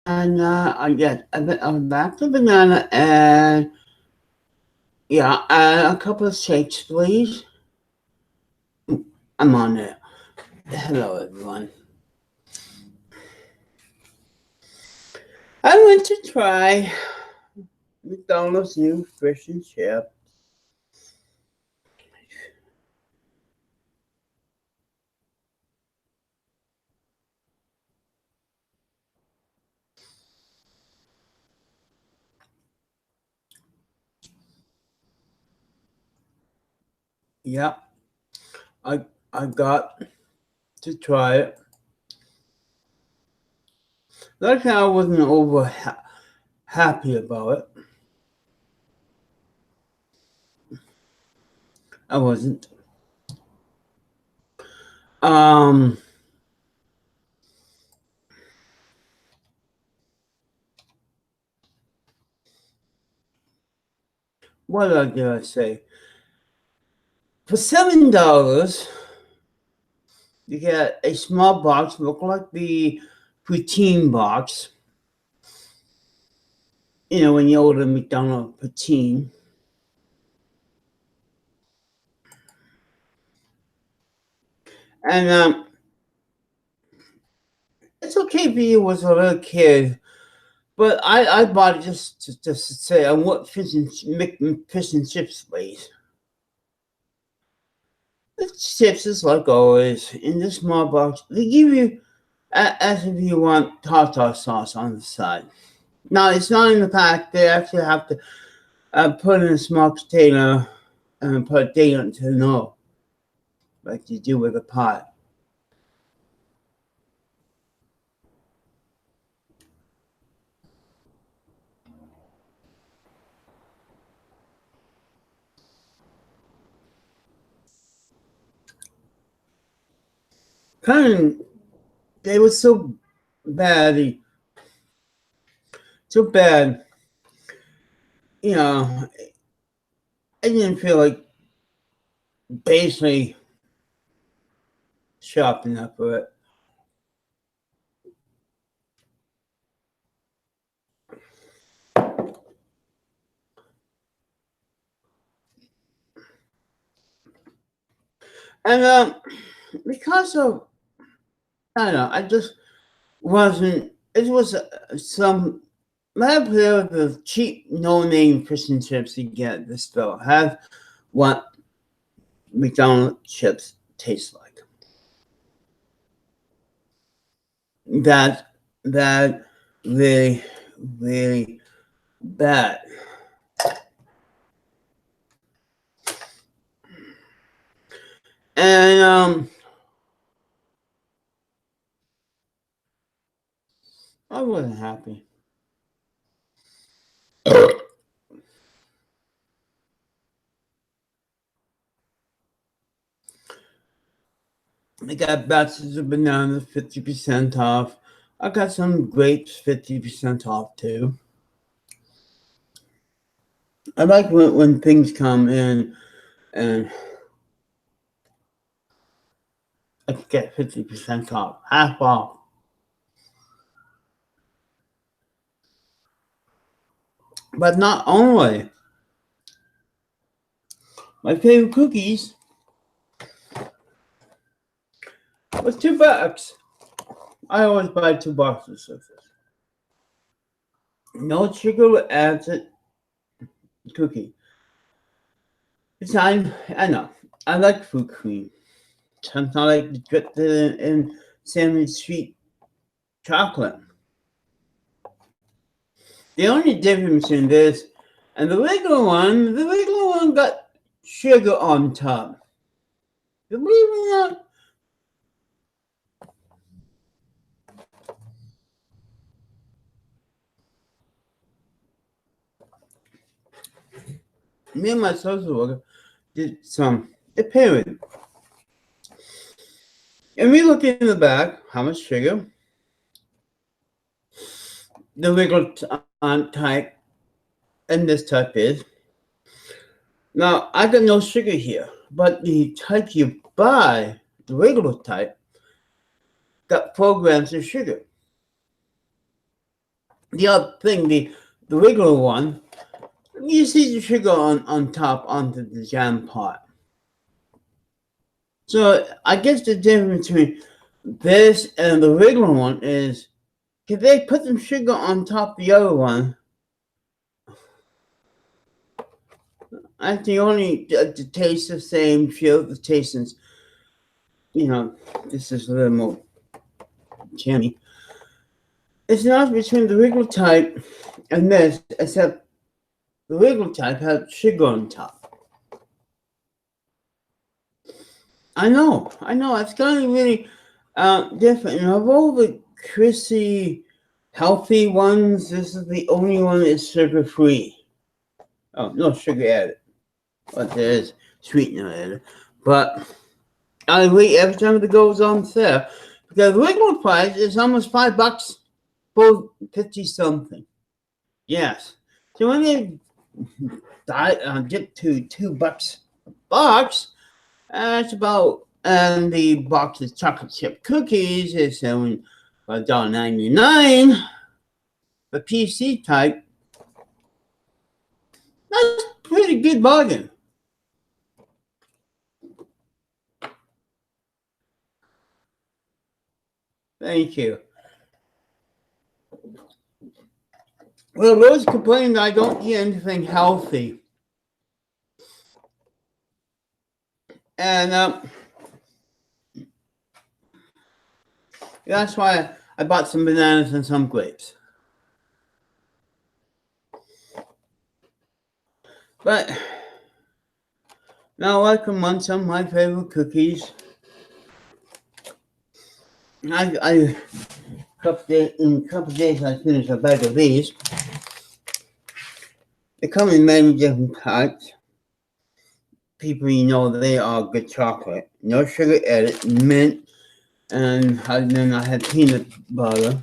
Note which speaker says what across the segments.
Speaker 1: a back to banana and yeah, a couple of shakes, please. I'm on it. Hello, everyone. I want to try McDonald's new fish and chip. Yep, I I got to try it. Like I wasn't happy about it. I wasn't. Um, what did I say? For $7, you get a small box, look like the poutine box. You know, when you order McDonald's poutine. And it's okay if you was a little kid, but I bought it just to say I want fish and chips, please. The chips is like always in the small box. They give you as if you want tartar sauce on the side. Now it's not in the pack. They actually have to put in a small container and put a date on to know, like you do with a pot. Kind of, they were bad, so bad. You know, I didn't feel like basically shopping up for it. And because of I don't know, I just wasn't. It was some. My pair of the cheap, no-name fish and chips you get at the store have what McDonald's chips taste like. That that really really bad. And I wasn't happy. I got batches of bananas 50% off. I got some grapes 50% off too. I like when things come in and I can get 50% off, half off. But not only my favorite cookies was $2. I always buy 2 boxes of this. No sugar added cookie. It's I know. I like fruit cream. Sometimes I like to dip it in cinnamon sweet chocolate. The only difference in this and the regular one got sugar on top. Believe it or not, me and my social worker did some comparing. And we look in the back, how much sugar the regular type and this type is. Now, I got no sugar here, but the type you buy, the regular type, got 4 grams of sugar. The other thing, the regular one, you see the sugar on top onto the jam pot. So I guess the difference between this and the regular one is if they put some sugar on top of the other one, actually only to taste the same, feel the taste, and this is a little more jammy. It's not between the regular type and this, except the regular type has sugar on top. I know, it's kind of really different. And of all the crispy, healthy ones, this is the only one that's sugar free. Oh, no sugar added, but there is sweetener added. But I wait every time it goes on sale because the regular price is almost $5 for 50 something. Yes, so when they dip to $2 a box, that's about, and the box of chocolate chip cookies is selling for $1.99. The PC type, that's a pretty good bargain. Thank you. Well, Rose complained I don't eat anything healthy. And that's why I bought some bananas and some grapes. But now I can run some of my favorite cookies. In a couple days I finish a bag of these. They come in many different types. People, they are good chocolate. No sugar added, mint, and then I had peanut butter.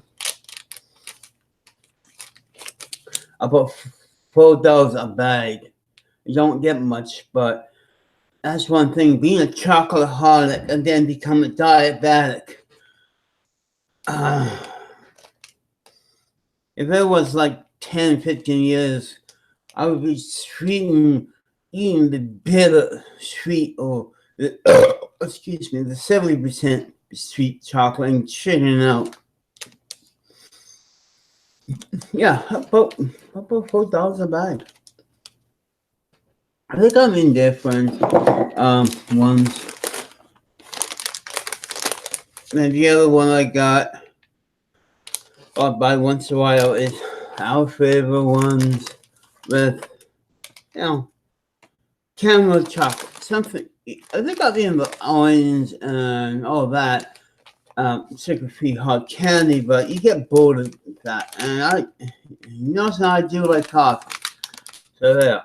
Speaker 1: About $4 a bag. You don't get much, but that's one thing. Being a chocoholic and then become a diabetic. If it was like 10, 15 years, I would be eating the bitter sweet or the 70% sweet chocolate and shitting out. Yeah, about $4 a bag. I think I'm in different ones. And the other one I got or buy once in a while is our favorite ones with caramel chocolate. Something I think I'll be in the orange and all that sugar-free hard candy, but you get bored of that. And I do like coffee. So there.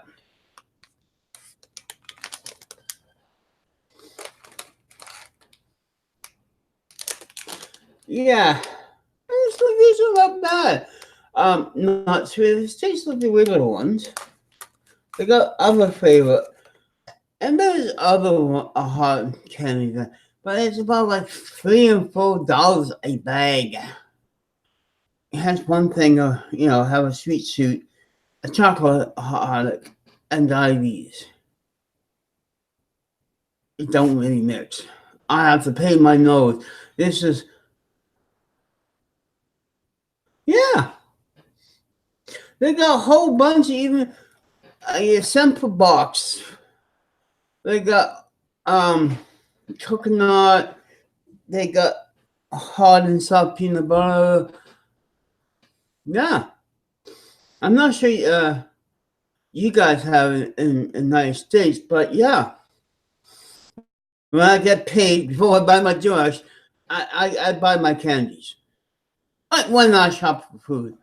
Speaker 1: Yeah. These are not bad. Not sweet. It tastes like the regular ones. They got other favorite. And there's other hard candy, but it's about like $3 and $4 a bag. It has one thing, have a sweet suit, a chocolate holic, and diabetes. It don't really mix. I have to pay my nose. This is, yeah. They got a whole bunch of even a sample box. They got coconut. They got hard and soft peanut butter. Yeah, I'm not sure you guys have it in the United States, but yeah. When I get paid before I buy my drugs, I buy my candies. Why not shop for food?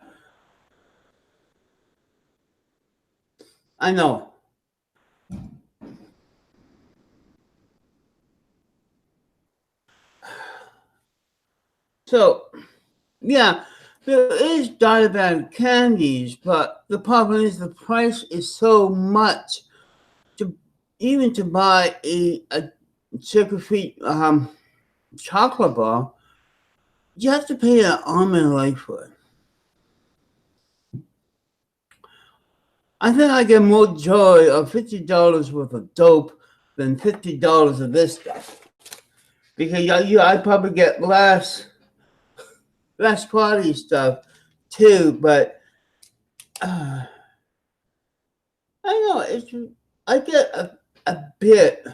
Speaker 1: I know. So, yeah, there is diabetic candies, but the problem is the price is so much to buy a sugar-free chocolate bar. You have to pay an arm and a leg for it. I think I get more joy of $50 worth of dope than $50 of this stuff. Because I probably get less quality stuff too, but I know I get a bit,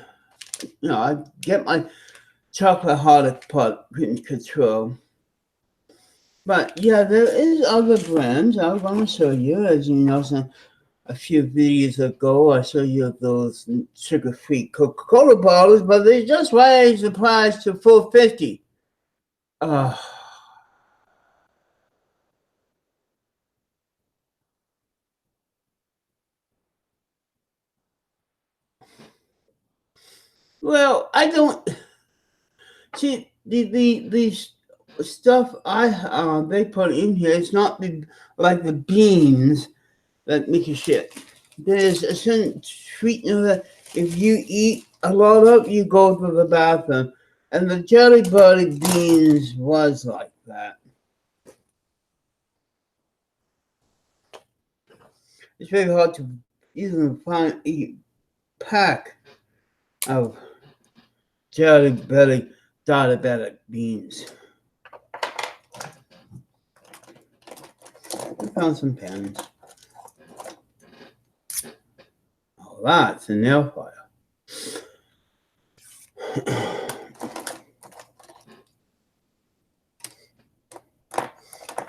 Speaker 1: I get my chocoholic part in control. But yeah, there is other brands. I was going to show you, as you know, a few videos ago, I showed you those sugar-free Coca-Cola bottles, but they just raised the price to $4.50. Well, I don't see the stuff they put in here. It's not like the beans that make you shit. There's a certain sweetener that if you eat a lot of, you go to the bathroom. And the Jelly Belly beans was like that. It's very hard to even find a pack of Jelly Belly diabetic beans. I found some pens. Oh, that's a nail file.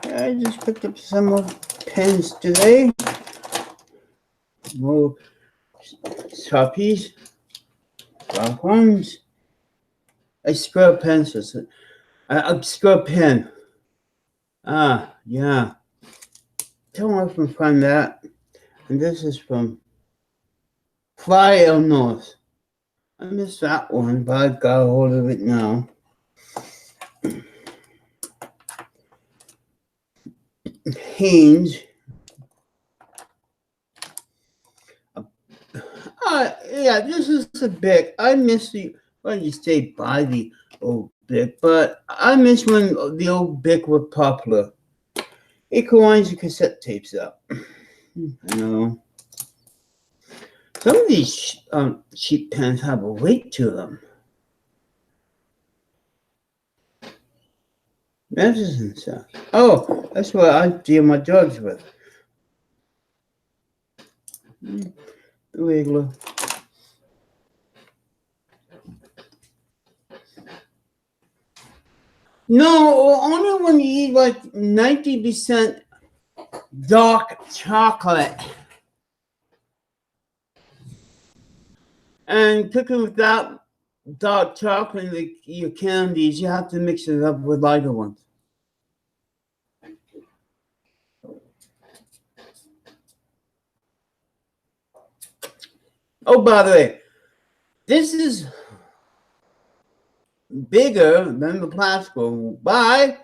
Speaker 1: I just picked up some more pens today. More Sharpies, black ones. A square pencils. A square pen. Yeah. Don't know if I can find that. And this is from Fly Illinois. I missed that one, but I got a hold of it now. Hanes. Yeah, this is a Bic. I miss you stay by the old Bic, but I miss when the old Bic were popular. It could wind your cassette tapes up. I know. Some of these cheap pens have a weight to them. Medicine stuff. Oh, that's what I deal my drugs with. The Wiggler. No, only when you eat like 90% dark chocolate. And cooking without dark chocolate in your candies, you have to mix it up with lighter ones. Oh, by the way, this is bigger than the plastic one by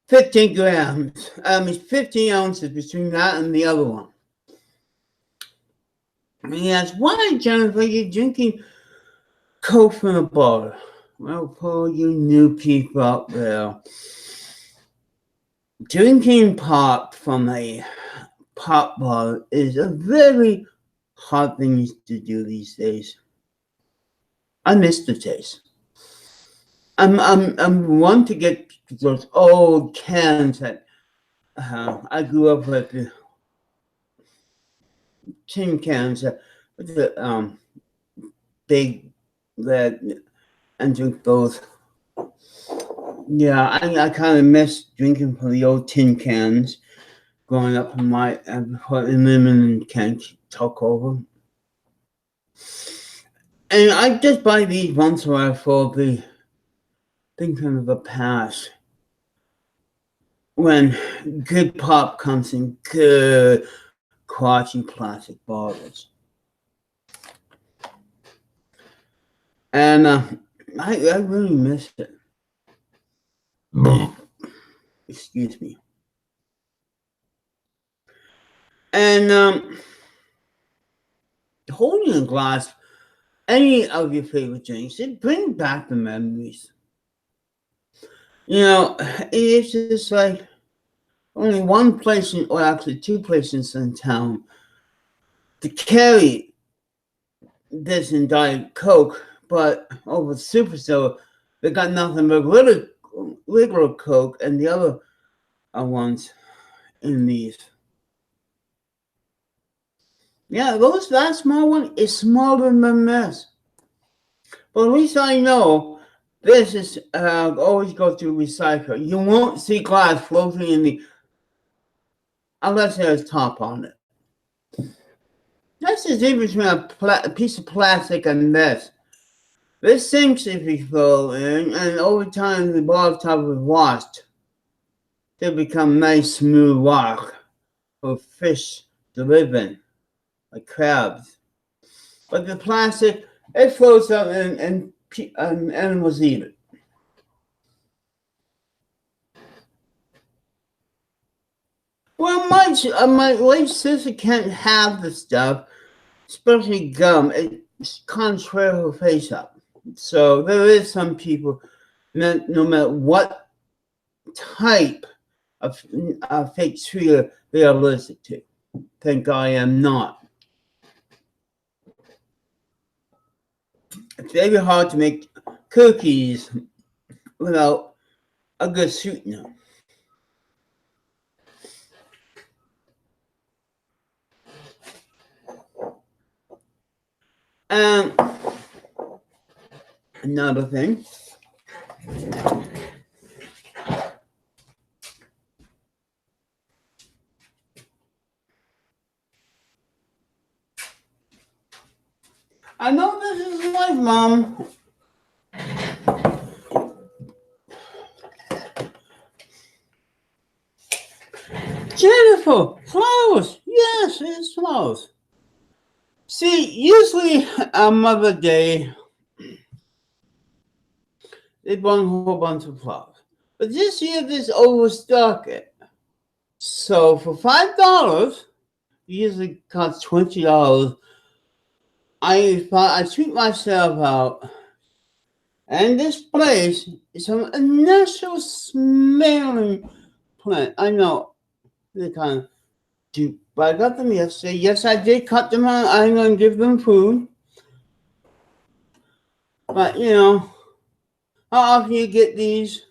Speaker 1: 15 grams. 15 ounces between that and the other one. Yes, why, Jennifer, you're drinking Coke from a bottle? Well, for you new people out there, drinking pop from a pop bottle is a very hard thing to do these days. I miss the taste. I'm one to get those old cans that I grew up with, the tin cans with the big red, and drink those. Yeah, I kind of miss drinking from the old tin cans growing up in my lemon can talk over. And I just buy these once in a while for the thinking of the past. When good pop comes in good quality plastic bottles. And I really miss it. Excuse me. And holding a glass, any of your favorite drinks, it brings back the memories. You know, it's just like, only one place, or actually two places in town, to carry this in Diet Coke, but over Superstore, they got nothing but regular Coke and the other ones in these. Yeah, that small one is smaller than this. But at least I know this is always go through recycle. You won't see glass floating in the unless there's top on it. That's the difference between a piece of plastic and this. This sinks if you throw it in, and over time the bottom top is washed to become nice smooth rock for fish to live in, like crabs. But the plastic, it floats up and animals eat it. Well, my late sister can't have the stuff, especially gum. It kind of swear her face up. So there is some people that no matter what type of fake sugar they are allergic to. Thank I am not. It's very hard to make cookies without a good sweetener. And another thing. I know this is life, Mom. Jennifer, flowers. Yes, it's flowers. See, usually on Mother's Day, they bring a whole bunch of flowers. But this year, this overstock it. So for $5, it usually costs $20. I treat myself out. And this place is some initial smelling plant. I know they kind of do, but I got them yesterday. Yes, I did cut them out. I'm going to give them food. But, you know, how often you get these?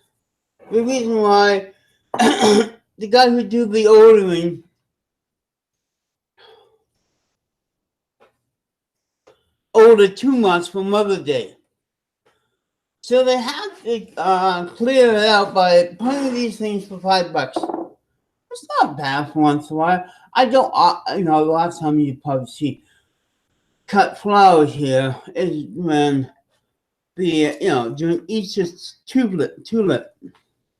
Speaker 1: The reason why the guy who do the ordering ordered too much for Mother's Day. So they have to clear it out by putting these things for $5. It's not bad for once in a while. I don't, you know, the last time you probably see cut flowers here is when the, you know, during Easter's tulip,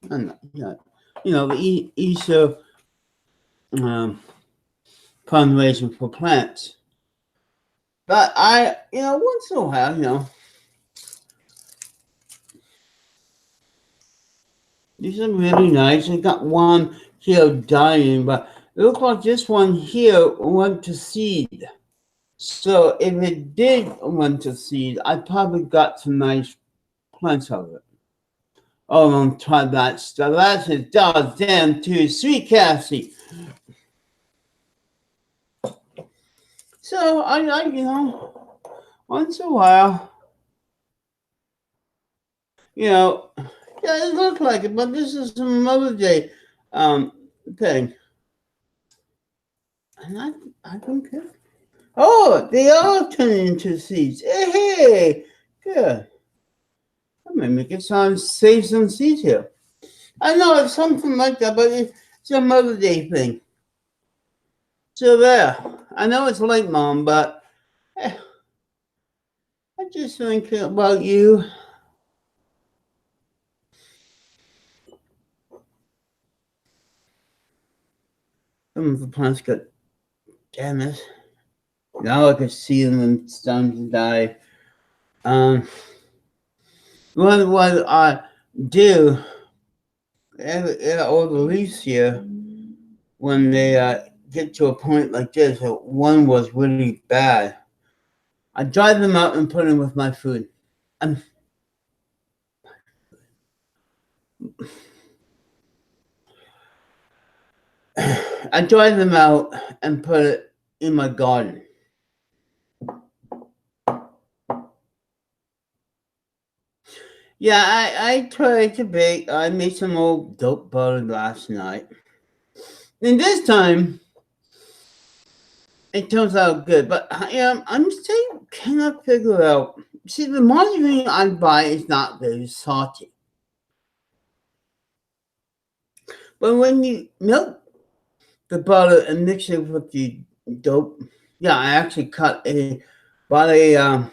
Speaker 1: and you know, the Easter fundraising for plants. But you know, once in a while, you know, these are really nice. I got one here dying, but it looks like this one here went to seed. So if it did went to seed, I probably got some nice plants of it. Oh, don't try that stuff. That's a goddamn too sweet, Cassie. So I you know, once in a while, you know, yeah, it looks like it, but this is some Mother's Day thing. And I don't care. Oh, they are turning into seeds. Hey, good. That may make it sound save some seeds here. I know it's something like that, but it's a Mother's Day thing. So there. I know it's late, Mom, but I just think about you. Some of the plants got damn it. Now I can see them starting to die. What I do, all the leaves here, when they get to a point like this, one was really bad, I dry them out and put them with my food. I dried them out and put it in my garden. Yeah, I tried to bake. I made some old dope butter last night. And this time, it turns out good. But I'm still cannot figure out. See, the margarine I buy is not very salty. But when you melt the butter and mix it with the dope, yeah, I actually bought a,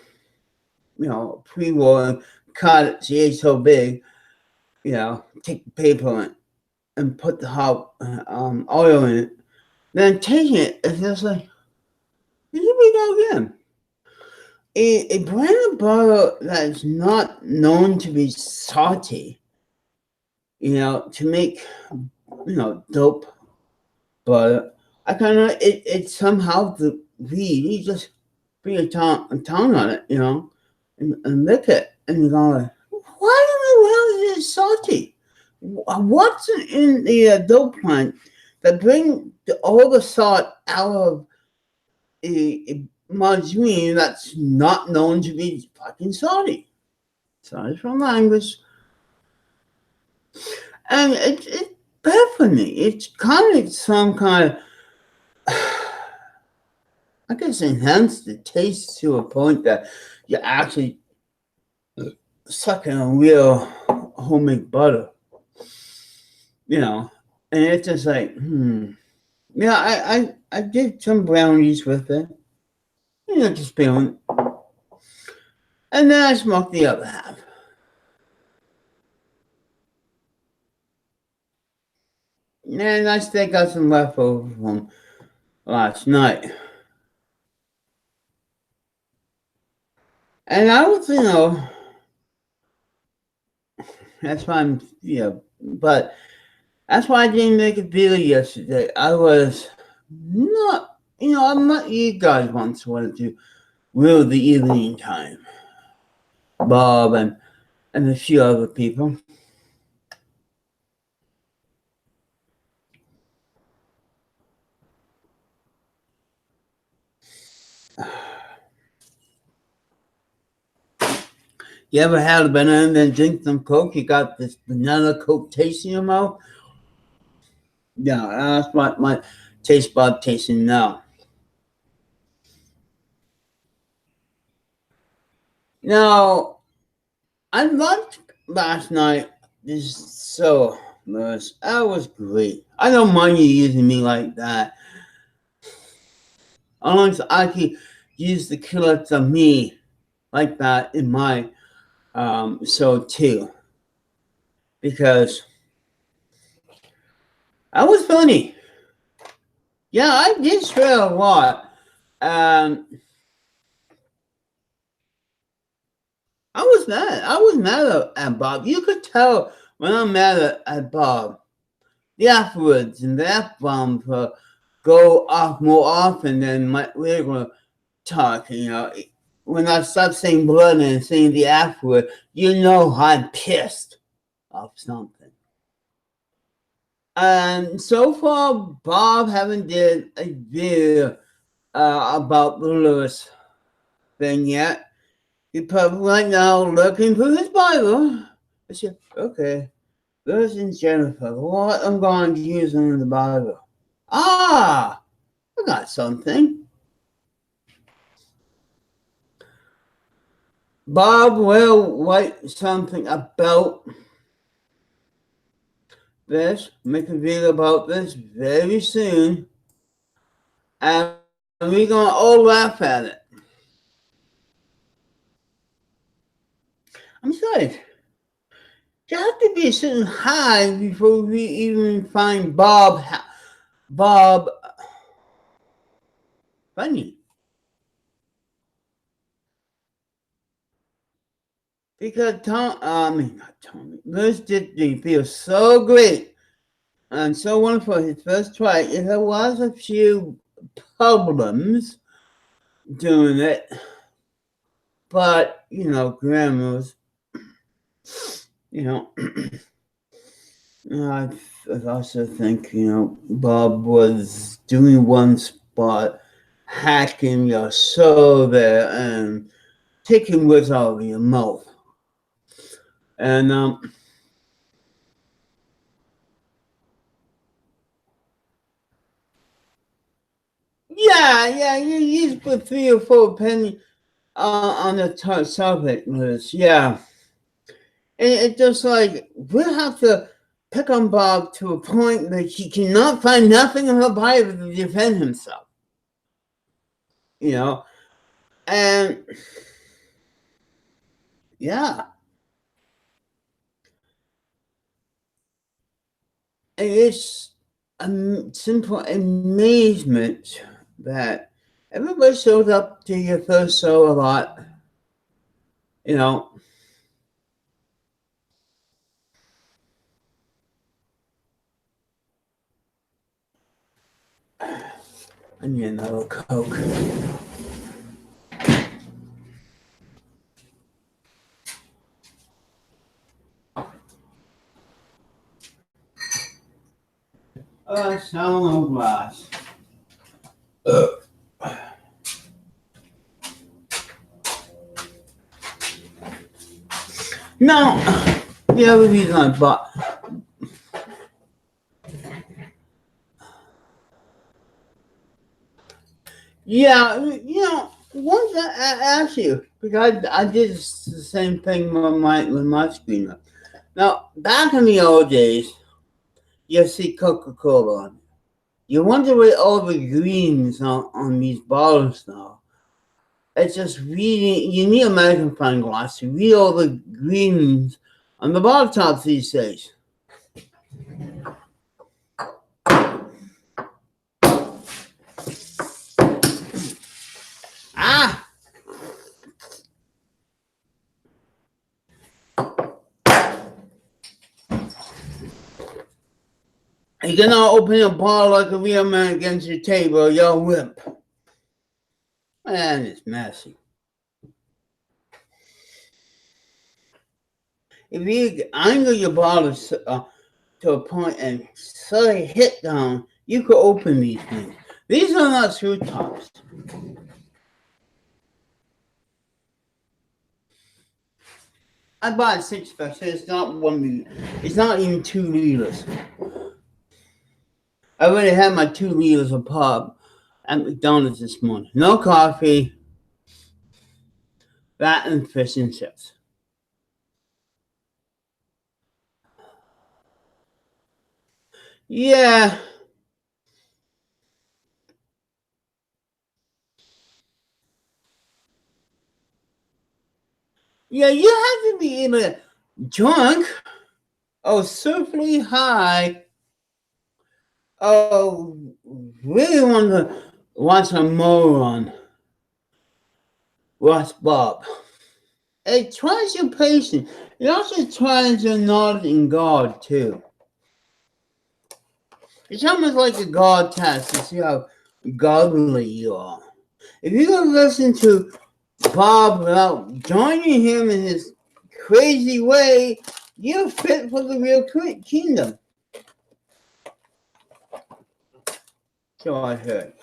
Speaker 1: pre-roll and cut it, see it's so big, take the paper and put the hot oil in it. Then taking it, it's just like, here we go again. A brand of butter that is not known to be salty, to make, dope butter. I kind of, it somehow the weed, you just put your tongue on it, and lick it. And you're going, why in the world is it salty? What's in the dope plant that bring all the salt out of a margarine that's not known to be fucking salty? Sorry for language. And it's bad for me. It's kind of some kind of, I guess, enhance the taste to a point that you're actually sucking on real homemade butter. And it's just like, Yeah, I did some brownies with it. Just feeling. And then I smoked the other half. And I still got some leftover from last night. And I was, that's why but that's why I didn't make a video yesterday. I was not, I'm not, you guys once wanted to rule the evening time. Bob and a few other people. You ever had a banana and then drink some Coke? You got this banana Coke taste in your mouth? Yeah, that's what my taste bud tasting now. Now, I loved last night. This so Lewis. That was great. I don't mind you using me like that. As long as I can use the killers of me like that in my show too. Because that was funny. Yeah, I did swear a lot. I was mad. I was mad at Bob. You could tell when I'm mad at Bob. The afterwards and the F-bombs go off more often than my regular talk, When I start saying blood and saying the afterward, I'm pissed off something. And so far, Bob haven't did a video about the Lewis thing yet. He's probably right now looking for his Bible. I said, okay, Lewis and Jennifer, what I'm going to use in the Bible? I got something. Bob will write something about this, make a video about this very soon, and we're going to all laugh at it. I'm sorry. You have to be a certain high before we even find Bob funny. Because Liz did feel so great and so wonderful his first try. There was a few problems doing it, but grammars, I also think, Bob was doing one spot, hacking your soul there and taking words out of your mouth. And yeah, you put 3 or 4 penny on the subject list. Yeah, it just like we'll have to pick on Bob to a point that he cannot find nothing in the Bible to defend himself. And yeah, it's a simple amazement that everybody showed up to your first show a lot. You know, I need another Coke. Salmon glass. No, the other reason I bought. Yeah, once I asked you, because I did the same thing with my screen. Now, back in the old days, you see Coca-Cola on it. You wonder what all the greens on these bottles now. It's just reading. You need a magnifying glass to read all the greens on the bottle tops these days. Ah! You cannot open a bottle like a real man against your table, you're wimp. And it's messy. If you angle your bottle to a point and suddenly hit down, you could open these things. These are not screw tops. I bought 6 packs. It's not 1 liter. It's not even 2 liters. I already had my 2 liters of pop at McDonald's this morning. No coffee, that and fish and chips. Yeah. Yeah, you have to be able to drunk or surfly high. Oh, really want to watch a moron. Watch Bob. It tries your patience. It also tries your knowledge in God, too. It's almost like a God test to see how godly you are. If you don't listen to Bob without joining him in his crazy way, you're fit for the real kingdom. So I heard.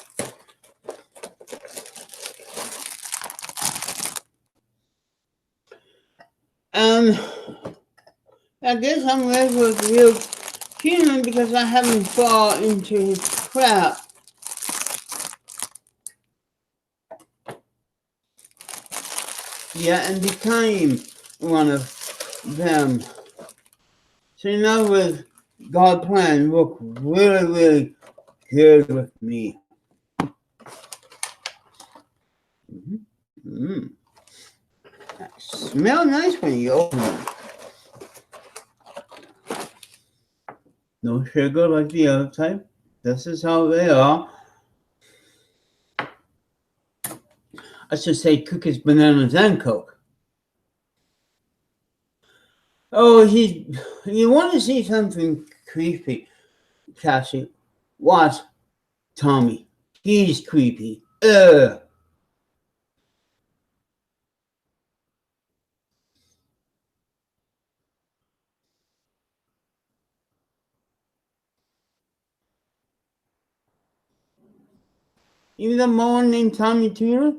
Speaker 1: And I guess I'm ready for the real kingdom because I haven't fallen into his trap. Yeah, and became one of them. So in other words, God's plan looked really, really good with me. Mm-hmm. Smell nice when you open it. No sugar like the other type. This is how they are. I should say cookies, bananas, and Coke. Oh, you want to see something creepy, Cassie? Watch Tommy. He's creepy. Ugh. You the one named Tommy Tudor?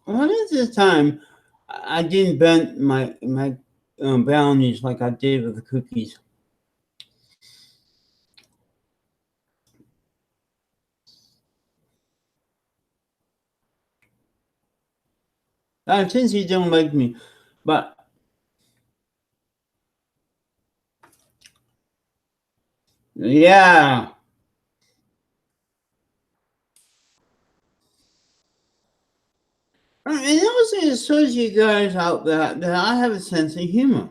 Speaker 1: What is this time? I didn't bend my brownies like I did with the cookies. Since you don't like me, but yeah. And also it shows you guys out there that I have a sense of humor.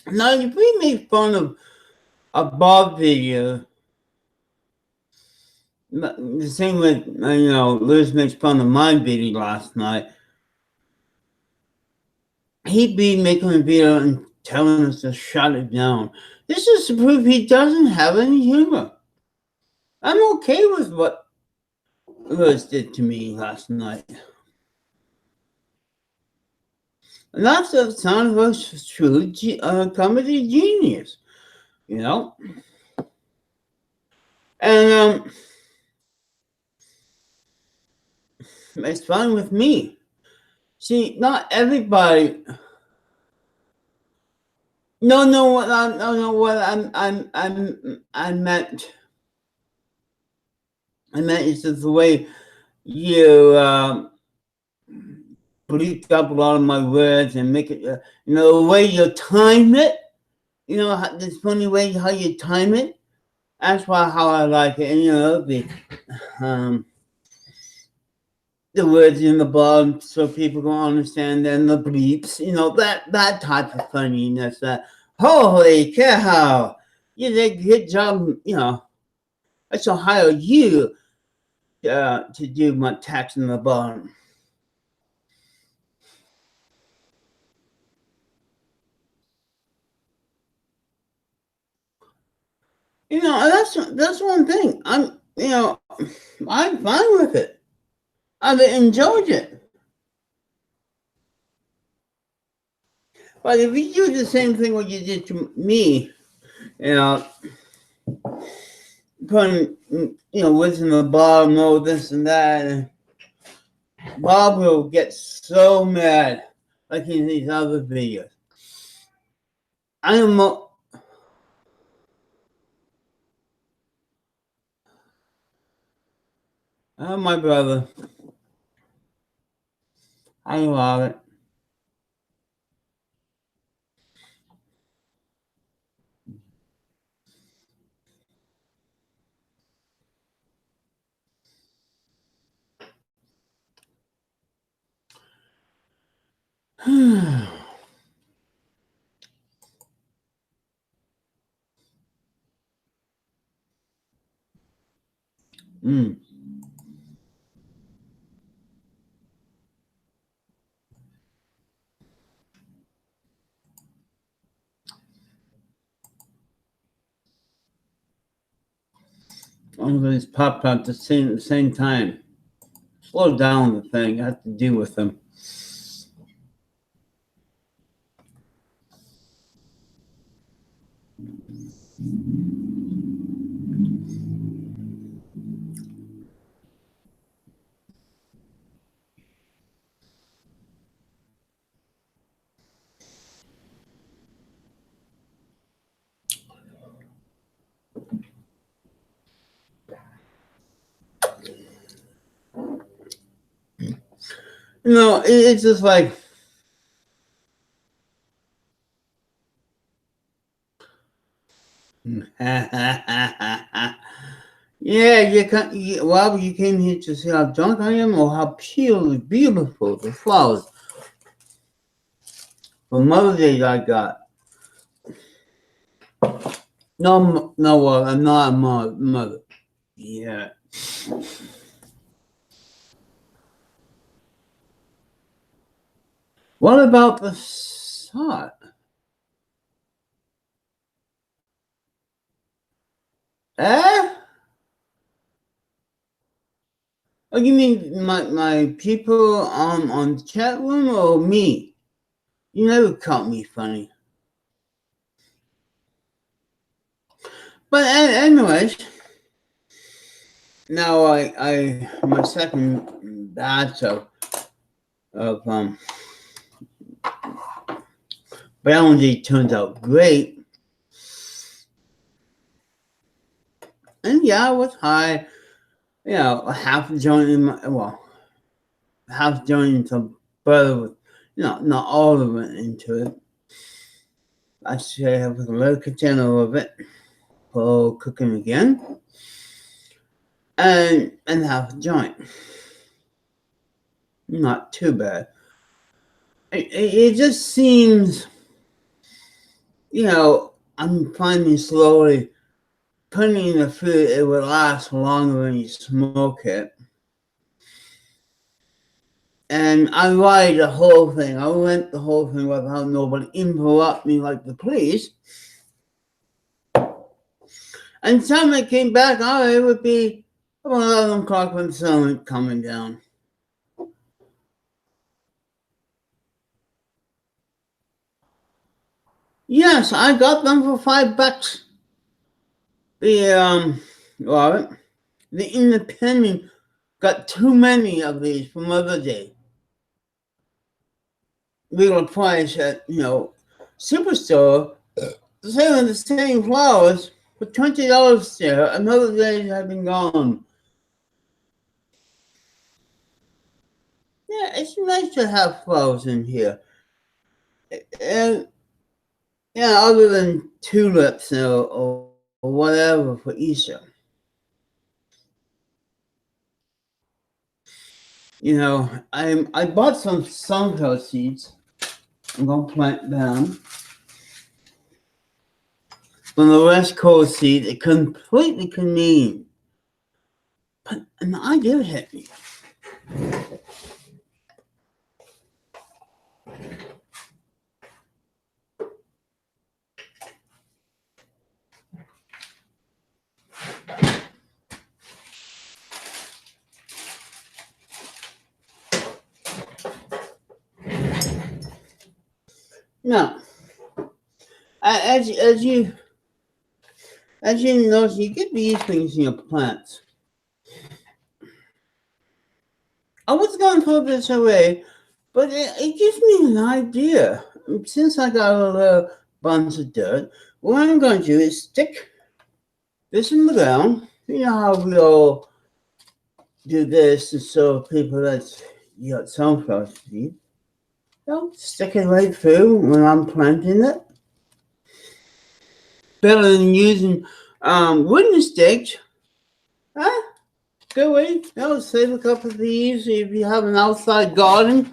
Speaker 1: Now, if we make fun of a Bob video, the same with, Liz makes fun of my video last night, he'd be making a video and telling us to shut it down. This is to prove he doesn't have any humor. I'm okay with what Liz did to me last night. And that's the sound of a true comedy genius, you know? And it's fine with me. See, not everybody. No. What I meant. I meant it's just the way you bleep up a lot of my words and make it. The way you time it. This funny way how you time it. That's how I like it. And the words in the bottom so people can understand, and the bleeps, that type of funniness. Holy cow, you did a good job. I shall hire you to do my text in the bottom. That's one thing. I'm fine with it. I've enjoyed it. But if you do the same thing what you did to me, putting, what's in the bottom, this and that, and Bob will get so mad, like in these other videos. I am. Oh, my brother. I love it. Mm. All of these pop at the same time. Slow down the thing. I have to deal with them. It's just like, yeah, you came here to see how drunk I am or how purely beautiful the flowers for Mother's Day I got. No, I'm not a mother. Yeah. What about the shot? Eh? Oh, you mean my people on the chat room or me? You never caught me funny. But anyways, now I my second batch of Bounty turned out great. And yeah, I was high, you know, half a joint in my, well, half joint into butter with, you know, not all of it into it. I should have a little container of it for cooking again. And half a joint. Not too bad. It just seems, you know, I'm finding slowly putting in the food, it will last longer when you smoke it. And I ride the whole thing. I went the whole thing without nobody interrupt me like the police. And time I came back, oh, it would be about 11 o'clock when the sun was coming down. Yes, I got them for $5. The Independent got too many of these for Mother's Day. Legal price at, you know, Superstore, selling the same flowers for $20 there. Another day have been gone. Yeah, it's nice to have flowers in here. And yeah, other than tulips or whatever for Easter. You know, I bought some sunflower seeds. I'm gonna plant them. From the West Coast seed, it completely convenient. But an idea hit me. Now, as you notice, you get these things in your plants. I was going to throw this away, but it gives me an idea. Since I got a little bunch of dirt, what I'm going to do is stick this in the ground. You know how we all do this to show people that you got sunflower seed. Don't stick it right through when I'm planting it. Better than using wooden sticks. Huh? Good way. You save a couple of these if you have an outside garden.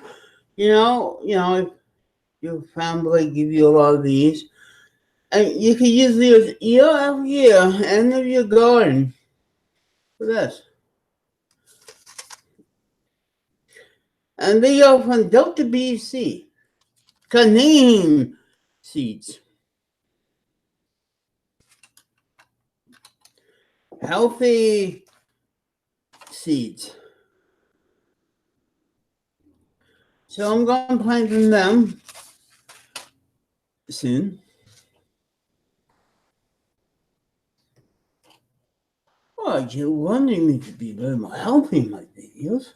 Speaker 1: You know, if your family give you a lot of these. And you can use these year after year, end of your garden. For this. And they are from Delta BC. Canadian seeds. Healthy seeds. So I'm going to plant them soon. Oh, you're wanting me to be a little more healthy in my videos.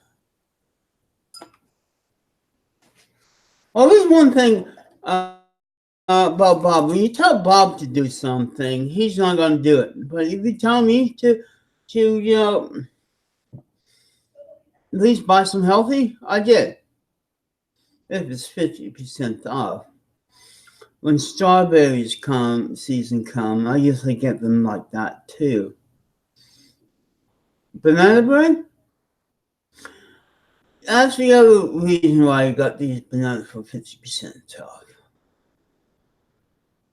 Speaker 1: Well, there's one thing about Bob. When you tell Bob to do something, he's not going to do it. But if you tell me to you know, at least buy some healthy, I did. If it's 50% off. When strawberries season come, I usually get them like that too. Banana bread? That's the other reason why I got these bananas for 50% off.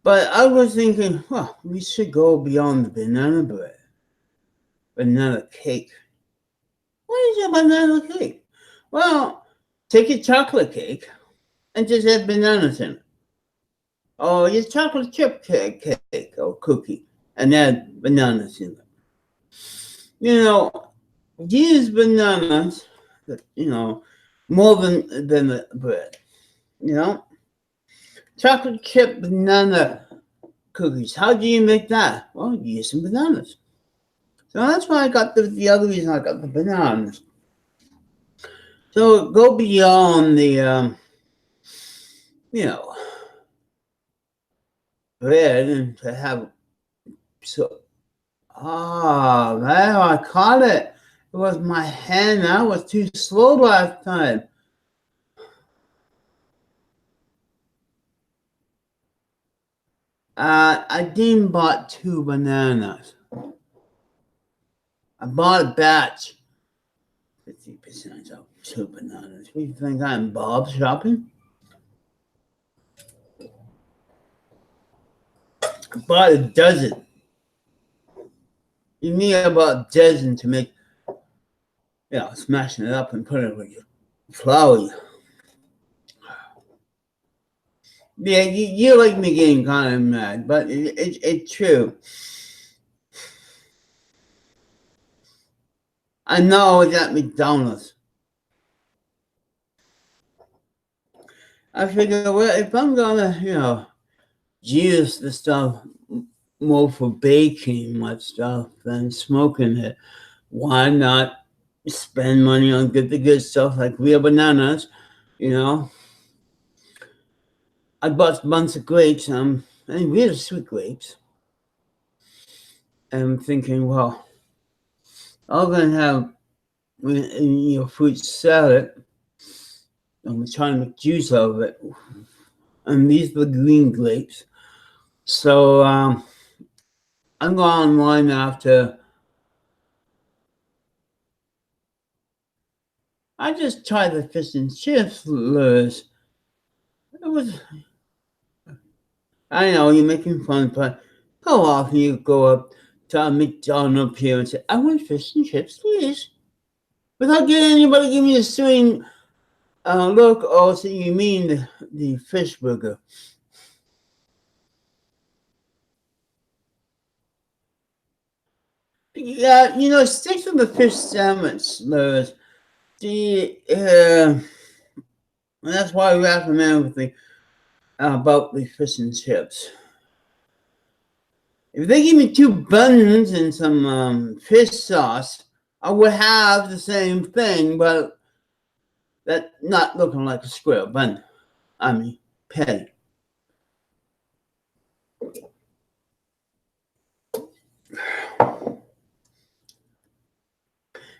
Speaker 1: But I was thinking, well, we should go beyond the banana bread. Banana cake. What is a banana cake? Well, take a chocolate cake and just add bananas in it. Or your chocolate chip cake or cookie. and add bananas in it. These bananas, more than the bread. You know, chocolate chip banana cookies. How do you make that? Well, you use some bananas. So that's why I got the other reason I got the bananas. So go beyond the you know bread and to have so there I caught it. It was my hand. I was too slow last time. I didn't bought 2 bananas. I bought a batch. 50% of 2 bananas. What do you think I'm Bob shopping? I bought a dozen. You need about a dozen to make, smashing it up and put it with your flour. Yeah, you like me getting kind of mad, but it's true. I know it's at McDonald's. I figure, well, if I'm gonna, use the stuff more for baking my stuff than smoking it, why not spend money on the good stuff like real bananas? I bought a bunch of grapes, and really sweet grapes. And I'm thinking, well, I'm gonna have fruit salad. I'm trying to make juice out of it, and these are the green grapes. So I'm going online after. I just tried the fish and chips lures. It was. I know you're making fun, but how often you go up to a McDonald's here and say, "I want fish and chips, please," without getting anybody give me a string look, or so you mean the fish burger. Yeah, stick to the fish sandwich, Lewis. That's why we recommend with about the fish and chips. If they give me 2 buns and some fish sauce, I would have the same thing, but that not looking like a square bun. I mean, patty.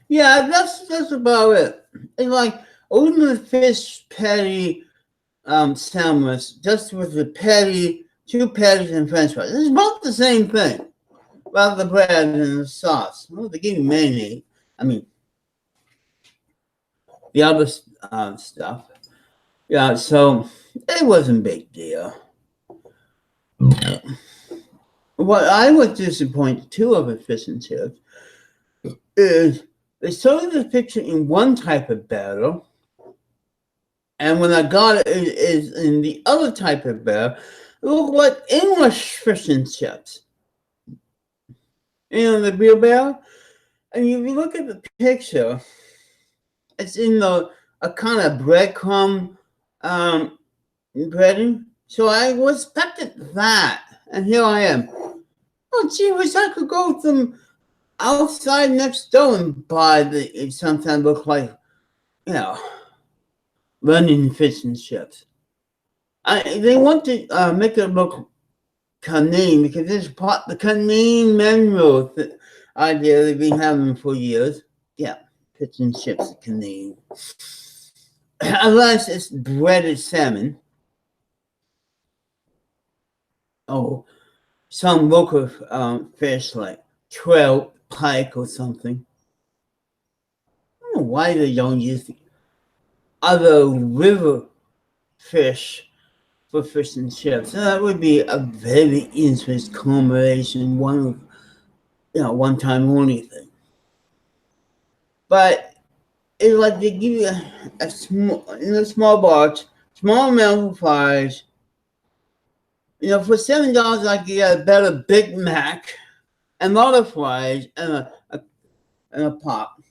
Speaker 1: Yeah, that's about it. It's like only the fish patty sandwich, just with the patty, 2 patties and French fries. It's about the same thing. About the bread and the sauce. Well, they give you mayonnaise. I mean, the other stuff. Yeah, so it wasn't a big deal. What I was disappointed too of a fish and chips is they showed the picture in one type of batter, and when I got it is in the other type of batter. It looked like English fish and chips. The beer barrel. And if you look at the picture, it's in a kind of breadcrumb breading. So I was expecting that, and here I am. Oh, gee whiz, I could go to them outside next door and buy it sometimes look like, running fish and chips. They want to make it look Canadian because it's part the Canadian menu idea they've been having for years. Yeah, fish and chips are Canadian. Unless it's breaded salmon. Oh, some local fish like trout, pike, or something. I don't know why they don't use other river fish for fish and chips. That would be a very interesting combination. One time only thing. But it's like they give you a small box, small amount of fries, For $7, I could get a better Big Mac and a lot of fries and a pop.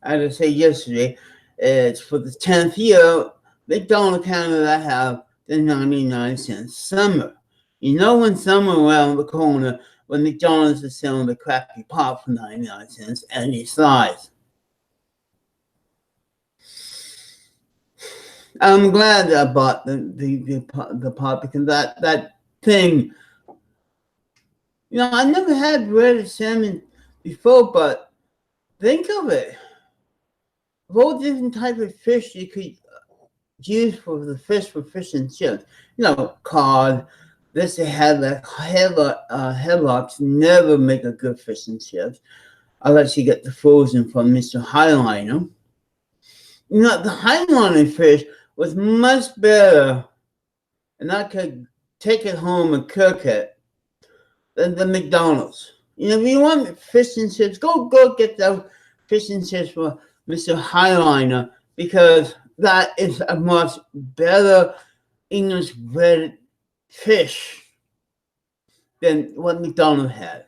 Speaker 1: As I said yesterday, it's for the 10th year. McDonald's Canada have the 99-cent summer. When summer around the corner, when McDonald's is selling the crappy pop for 99 cents, any size. I'm glad that I bought the pop because that thing. I never had breaded salmon before, but think of it. Of all different types of fish you could use for fish and chips. Cod. This they had like headlocks never make a good fish and chips unless you get the frozen from Mr. Highliner. The Highliner fish was much better, and I could take it home and cook it than the McDonald's. If you want fish and chips, go get the fish and chips for Mr. Highliner because that is a much better English breaded fish than what McDonald's had.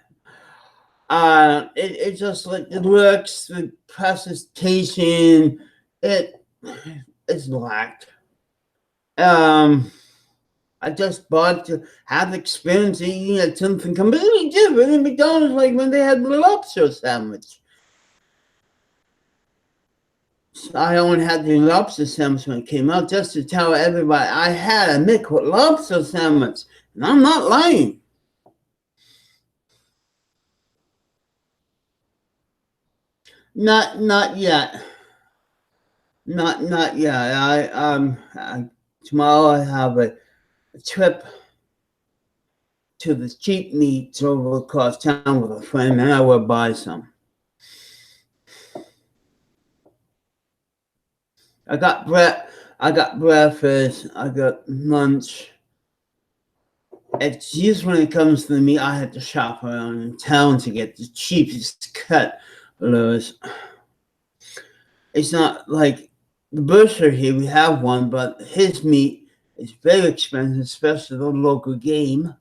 Speaker 1: It just like the looks, the presentation, it's lacked. I just bought to have experience eating at something completely different in McDonald's, like when they had the lobster sandwich. I only had the lobster sandwich when it came out just to tell everybody I had a Mick with lobster sandwich. And I'm not lying. Not yet. Not yet. Tomorrow I have a trip to the cheap meats over across town with a friend, and I will buy some. I got breakfast, I got lunch. It's just when it comes to the meat, I have to shop around in town to get the cheapest cut. It's not like the butcher here, we have one, but his meat is very expensive, especially the local game.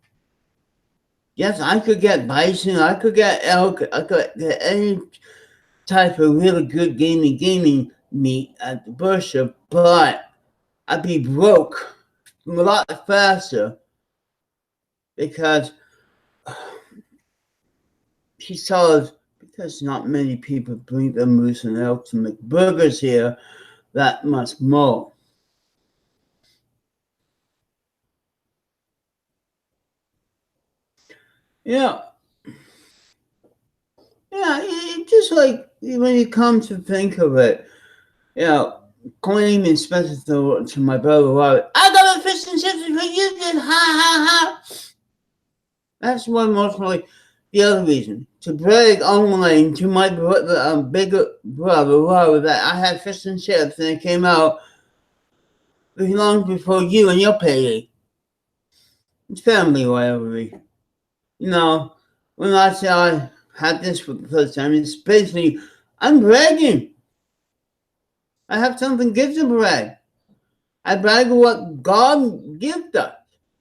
Speaker 1: Yes, I could get bison, I could get elk, I could get any type of really good gaming meat at the butcher, but I'd be broke a lot faster because he sells, because not many people bring their moose and elk to make burgers here that much more. Yeah, it just like when you come to think of it, claiming special to my brother Robert, I got a fish and chips for you did, ha. That's one mostly the other reason. To brag online to my brother, bigger brother Robert, that I had fish and chips and it came out long before you and your payday. It's family rivalry. When I say I had this for the first time, it's basically I'm bragging. I have something good to brag. I brag what God gives us.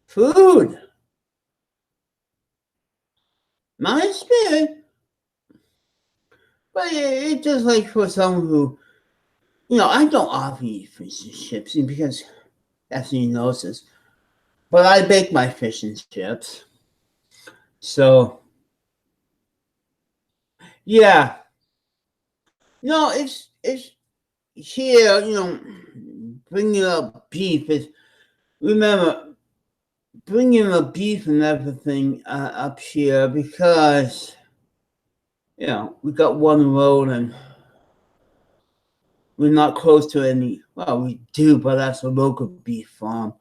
Speaker 1: Food. My spirit. But it's just like for someone who, I don't often eat fish and chips because Ethne knows this. But I bake my fish and chips. So, yeah. No, it's here, bringing up beef is, remember, bringing up beef and everything up here because, we got one road and we're not close to any, well, we do, but that's a local beef farm.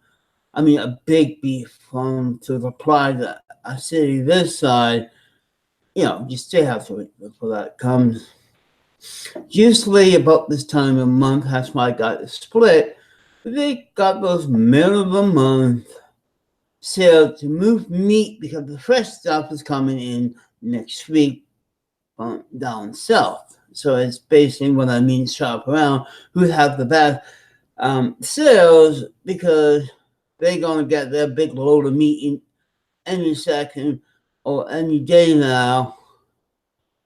Speaker 1: I mean, a big beef farm to supply a city this side, you still have to wait before that comes. Usually about this time of month, that's why I got it split. They got those middle of the month sale to move meat because the fresh stuff is coming in next week from down south. So it's basically what I mean, shop around who have the best sales because they're gonna get their big load of meat in any second or any day now.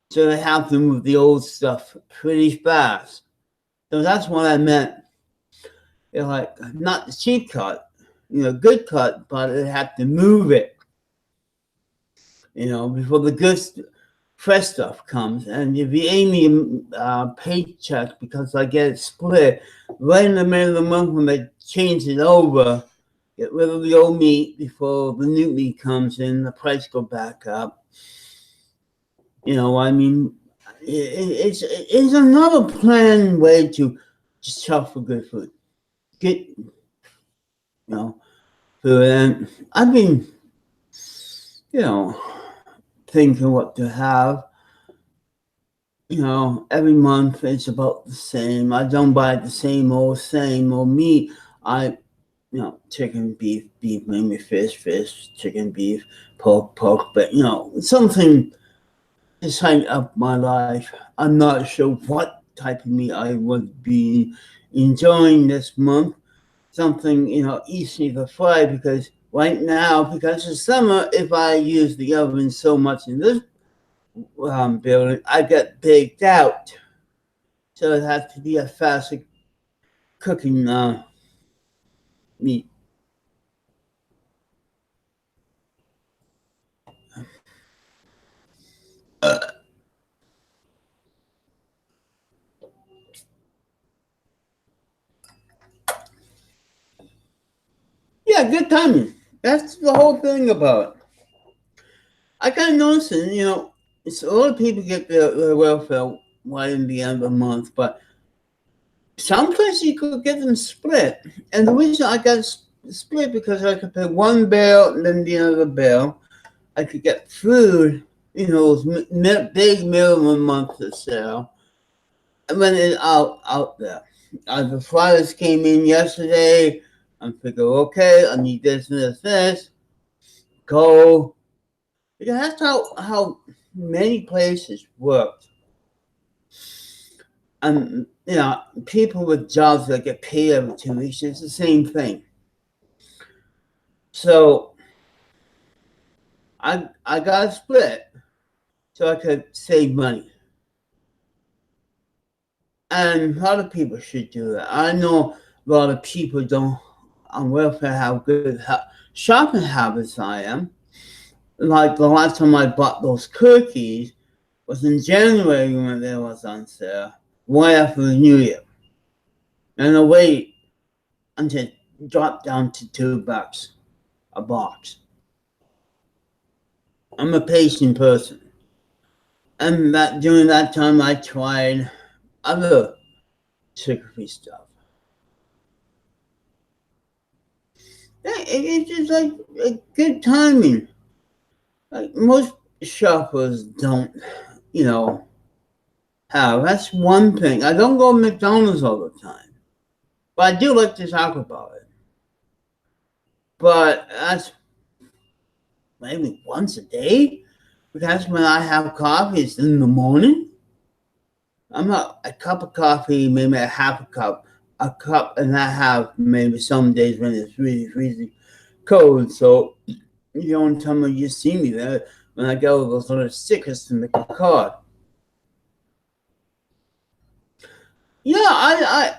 Speaker 1: So they have to move the old stuff pretty fast. So that's what I meant. They're like, not the cheap cut, good cut, but they have to move it, before the good fresh stuff comes. And if you aim me paycheck, because I get it split right in the middle of the month when they change it over, get rid of the old meat before the new meat comes in, the price go back up. I mean, it's another planned way to just shop for good food. Get, food. And I've been, thinking what to have. Every month it's about the same. I don't buy the same old meat. Chicken, beef, maybe fish, chicken, beef, pork, but something to sign up my life. I'm not sure what type of meat I would be enjoying this month. Something, easy to fry, because right now, because it's summer, if I use the oven so much in this building, I get baked out. So it has to be a faster cooking meat. Yeah, good timing. That's the whole thing about it. I kind of noticing, it's a lot of people get their welfare right in the end of the month, but some places you could get them split. And the reason I got split, because I could pay one bill and then the other bill. I could get food, those big minimum monthly sale, and then it's out there. The flyers came in yesterday. I figure, okay, I need this and this. Go. Because that's how many places work. And, people with jobs that get paid every 2 weeks, it's the same thing. So I got a split so I could save money. And a lot of people should do that. I know a lot of people don't on welfare have good shopping habits I am. Like the last time I bought those cookies was in January when they was on sale, right after the New Year. And I wait until it dropped down to $2 a box. I'm a patient person. And during that time I tried other sugar-free stuff. It's just like a good timing. Like most shoppers don't, have. That's one thing. I don't go to McDonald's all the time, but I do like to talk about it. But that's maybe once a day, because when I have coffee, it's in the morning. I'm not a cup of coffee, maybe a half a cup and a half, maybe some days when it's really freezing cold. So the only time you see me there when I get all those little stickers to make a card. Yeah,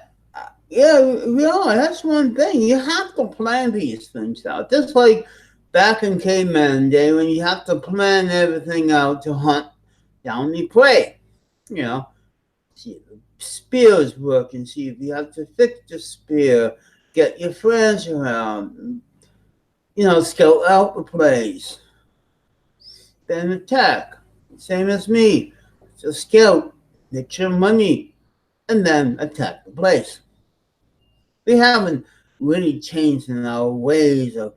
Speaker 1: that's one thing. You have to plan these things out. Just like back in caveman day when you have to plan everything out to hunt down the prey. See if the spear's working, see if you have to fix the spear, get your friends around, scout out the place. Then attack. Same as me. So scout, get your money, and then attack the place. We haven't really changed in our ways of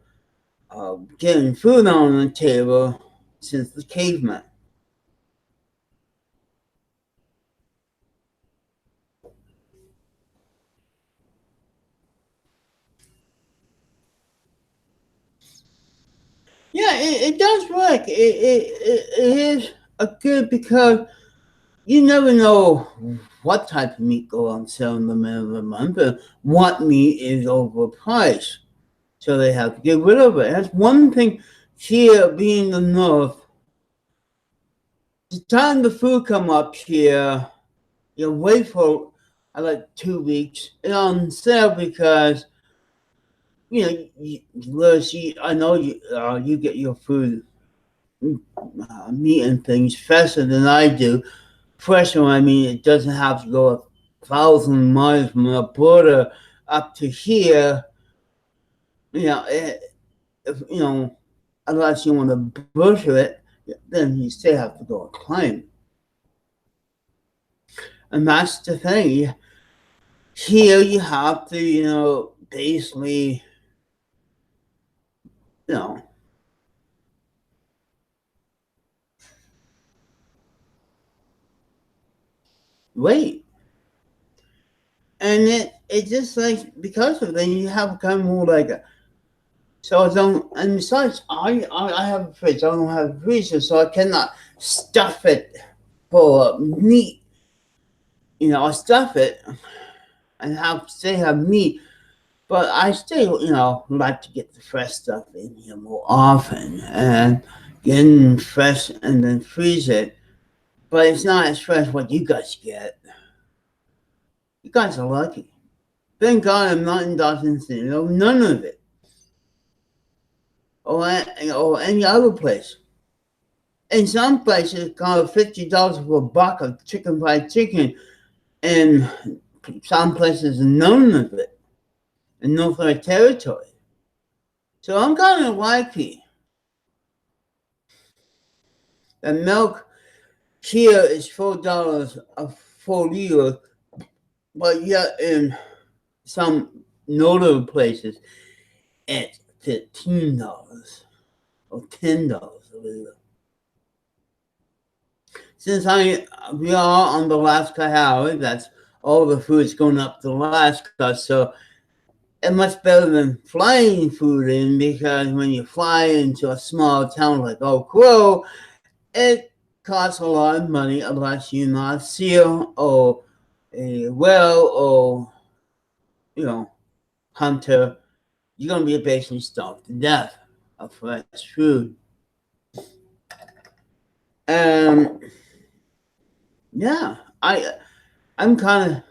Speaker 1: getting food on the table since the caveman. Yeah, it does work. It is a good, because you never know what type of meat go on sale in the middle of the month and what meat is overpriced. So they have to get rid of it. That's one thing here, being the North. The time the food come up here, you wait for like 2 weeks. It's on sale because I know you get your food, meat and things faster than I do. Fresher, I mean, it doesn't have to go 1,000 miles from the border up to here. If unless you want to butcher it, then you still have to go and claim. And that's the thing. Here you have to, basically, you know, wait. And it just like, because of that, you have kind of more like a, so I don't, and besides, I have a fridge. I don't have a freezer, so I cannot stuff it full of meat. I stuff it and still have meat, but I still, like to get the fresh stuff in here more often and getting fresh and then freeze it. But it's not as fresh what you guys get. You guys are lucky. Thank God I'm not in Dawson City. None of it. Or any other place. In some places, it's called $50 for a buck of fried chicken, and some places, none of it, in Northwest Territory. So I'm kind of lucky. The milk here is $4 a full liter, but yet in some notable places, it's $15 or $10 a liter. Since we are on the Alaska Highway, that's all the food's going up to Alaska, so it's much better than flying food in, because when you fly into a small town like Oak Grove, it costs a lot of money unless you're not a SEAL or a whale or, hunter. You're going to be basically starved to death of fresh food. Yeah, I'm kind of,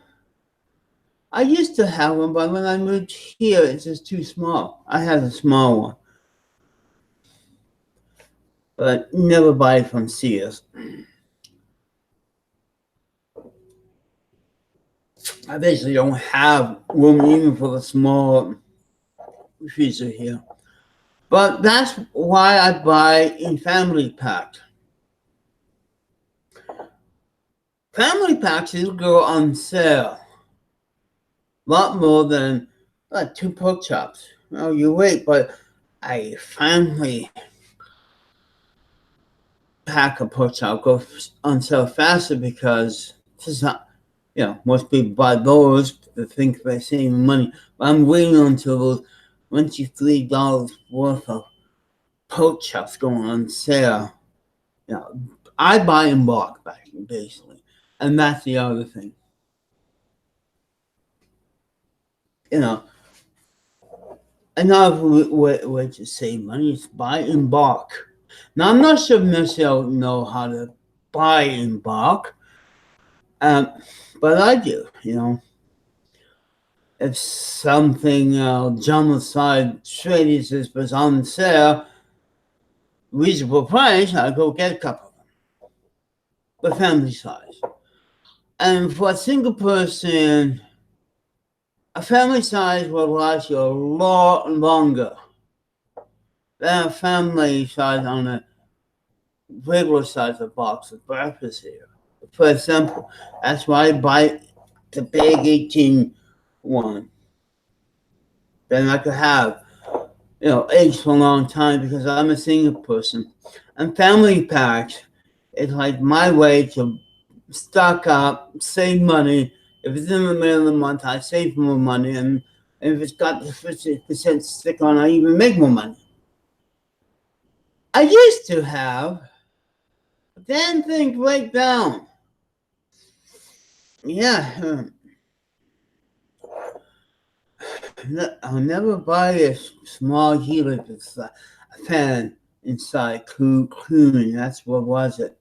Speaker 1: I used to have one, but when I moved here, it's just too small. I had a small one, but never buy it from Sears. I basically don't have room even for the small freezer here. But that's why I buy in family pack. Family packs will go on sale a lot more than like 2 pork chops. You wait, but a family pack of pork chop goes on sale faster, because it's not, most people buy those to think they're saving money. But I'm waiting until those $23 worth of pork chops going on sale. I buy in bulk, basically. And that's the other thing. Another way to save money is buy in bulk. Now, I'm not sure necessarily know how to buy in bulk, but I do. If something Jamicide Shreddies is on sale, reasonable price, I go get a couple of them. But family size. And for a single person, a family size will last you a lot longer than a family size on a regular size of box of breakfast here. For example, that's why I buy the big 18 one. Then I could have, eggs for a long time, because I'm a single person. And family packs is like my way to stock up, save money. If it's in the middle of the month, I save more money. And if it's got the 50% stick on, I even make more money. I used to have a damn thing break down. Yeah. I'll never buy a small heater with a fan inside cooling. That's what was it.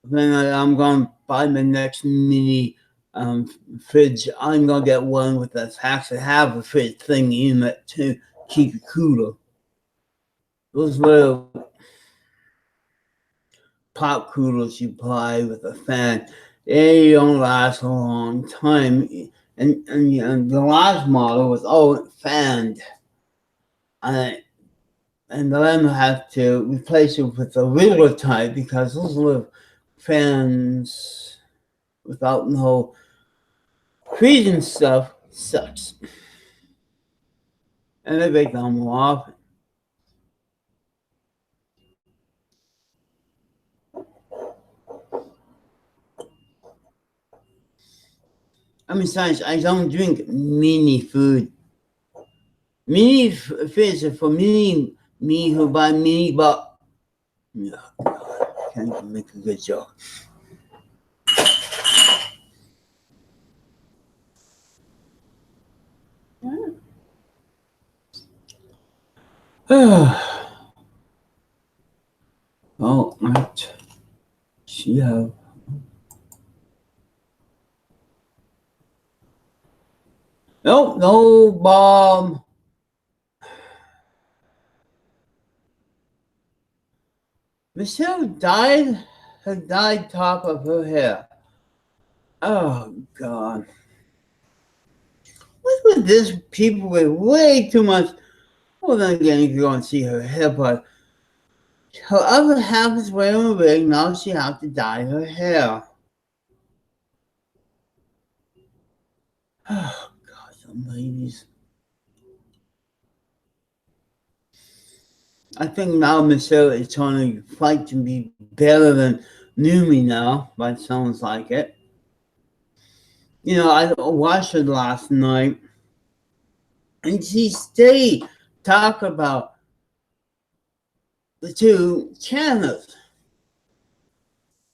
Speaker 1: Then I'm going to buy my next mini fridge. I'm going to get one with that actually have a fridge thing in it to keep it cooler. Those little pop coolers you buy with a fan, they don't last a long time. And the last model was all fanned. And then I have to replace it with a regular type because those little fans without no freezing stuff sucks. And they break down more often. Besides, I don't drink mini food. Mini fish are for me who buy mini, but no, I can't even make a good joke. Oh, right. She have. No, bomb. Michelle had dyed top of her hair. Oh, God. What's with this people with way too much? Well, then again, if you go and see her hair, but her other half is wearing a wig. Now she has to dye her hair. Oh, God, some ladies. I think now Michelle is trying to fight to be better than Numi now, but it sounds like it. You know, I watched her last night, and she stayed talk about the two channels.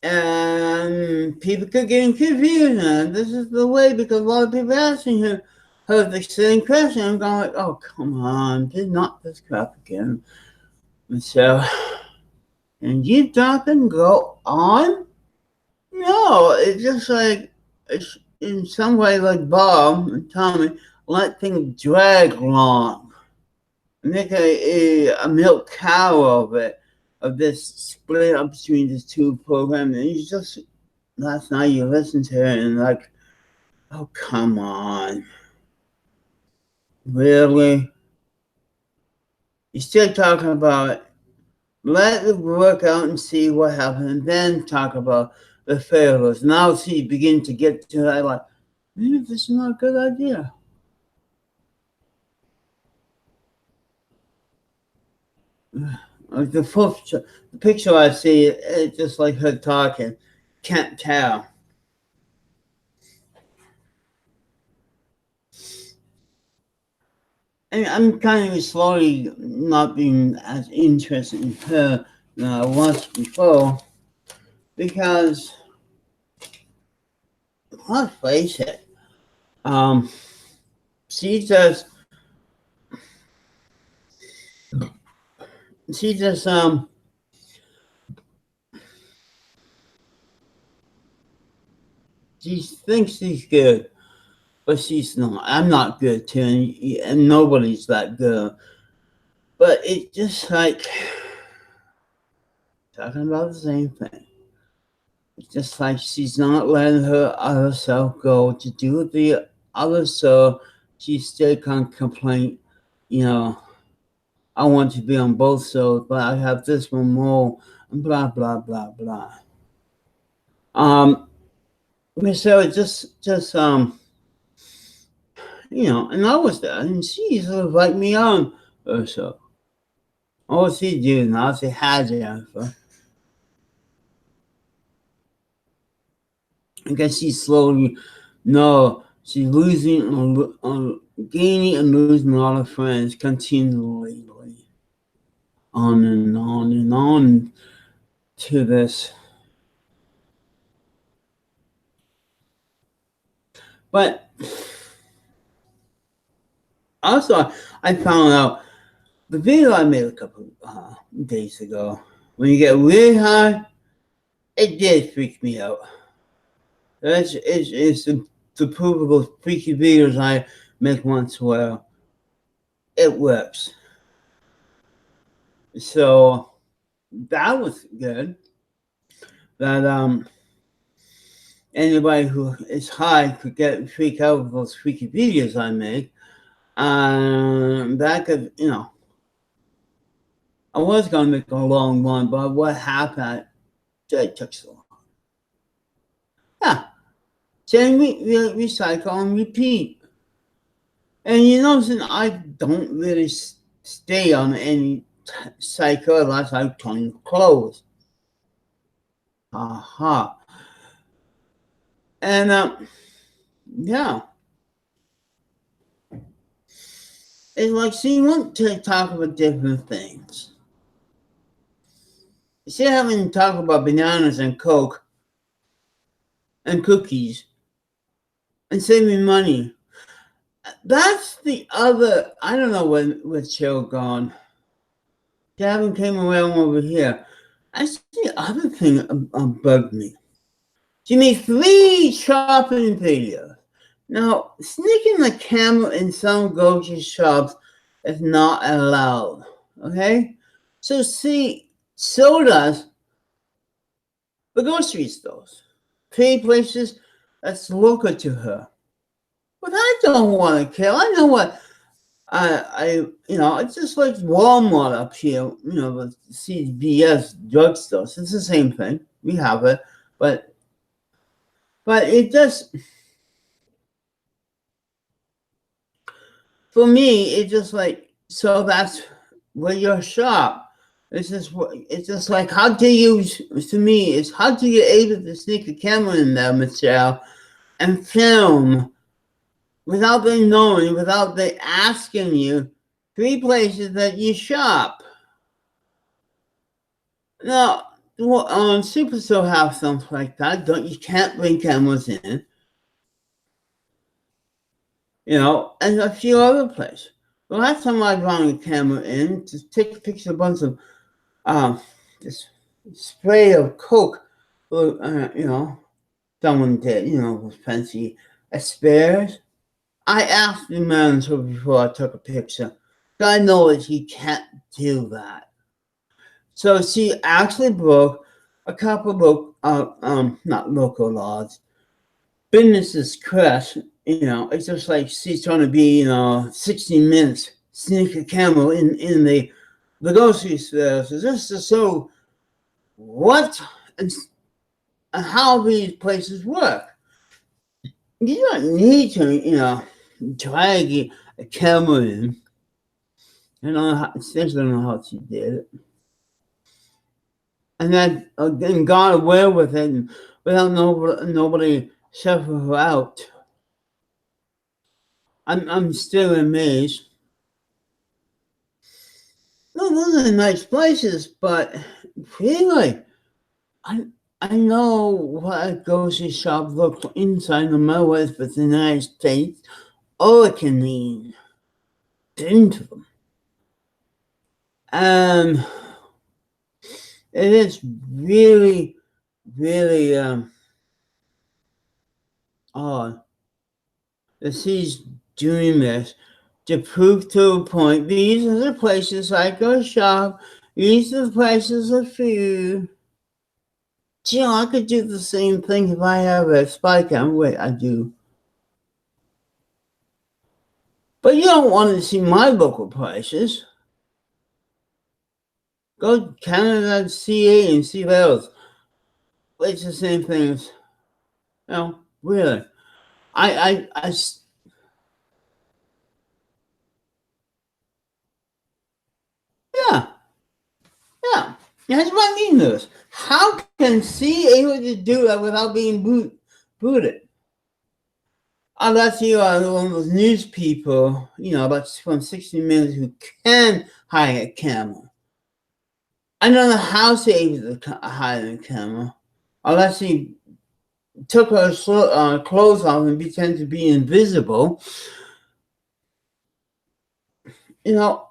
Speaker 1: And people could get confused, and this is the way because a lot of people asking her the same question. I'm going like, oh, come on, did not this crap again. And so, and you talk and go on? No, it's just like, it's in some way like Bob and Tommy, let things drag along. Make a milk cow of this split up between these two programs. And you just, last night you listened to it and like, oh, come on. Really? You're still talking about let it work out and see what happens, and then talk about the failures. Now see, begin to get to that like, maybe this is not a good idea. Like the picture I see, it's just like her talking. Can't tell. And I'm kind of slowly not being as interested in her than I was before because let's face it, she just she just she thinks she's good, but she's not. I'm not good too, and nobody's that good. But it's just like talking about the same thing. It's just like she's not letting her other self go to do the other self. She still can't complain, you know. I want to be on both sides, but I have this one more, and blah blah blah blah. So just you know, and I was there, and she used to invite me on or so. All she do now, she had Jennifer. I guess she's slowly, no, she's losing, gaining and losing a lot of friends continually, on and on and on to this. But Also, I found out the video I made a couple days ago. When you get really high, it did freak me out. It's the provable freaky videos I make once in a while. It works. So that was good. That anybody who is high could get freak out with those freaky videos I make. That could, I was gonna make a long one, but what happened? It took so long. Yeah, then we recycle and repeat. And since I don't really stay on any cycle unless I turn clothes. Aha. And yeah. It's like, see, you want to talk about different things. Instead of having to talk about bananas and Coke and cookies and saving money. That's the other, I don't know where Chill gone. Gavin came around over here. That's the other thing bugged me. She made 3 shopping videos. Now, sneaking the camera in some grocery shops is not allowed. Okay? So see, so does the grocery stores. 3 places that's local to her. But I don't want to kill. I know what it's just like Walmart up here, the CVS drugstores. It's the same thing. We have it, but it just, for me, it's just like, so that's where you shop. It's just like, how do you, to me, it's how do you able to sneak a camera in there, Michelle, and film without them knowing, without they asking you, 3 places that you shop. Now, Superstore have something like that. You can't bring cameras in. And a few other places. The last time I brought a camera in to take a picture of a bunch of this spray of Coke, someone did, with fancy asparagus. I asked the manager before I took a picture. I know that he can't do that. So she actually broke a couple of not local laws. Businesses crash. It's just like she's trying to be 60 minutes sneak a camera in the grocery store. So just to show what and how these places work. You don't need to drag a camera in. Essentially, I don't know how she did it. And then and got away with it without nobody shuffling her out. I'm still amazed. No, those are nice places, but really, I know what a grocery shop looks inside, no matter whether it's the United States or Canadian. Into them. It is really, really odd that she's doing this to prove to a point. These are the places I go shop. These are the places of food. Gee, I could do the same thing if I have a spy cam. Wait, I do. But you don't want to see my local prices. Go to Canada.ca and see those. It's the same thing as, really. I yeah. That's what I mean, Lewis. How can C able to do that without being booted? Unless you are one of those news people, about from 60 Minutes who can hire a camera. I don't know how she able to hire a camera. Unless she took her clothes off and pretend to be invisible. you know,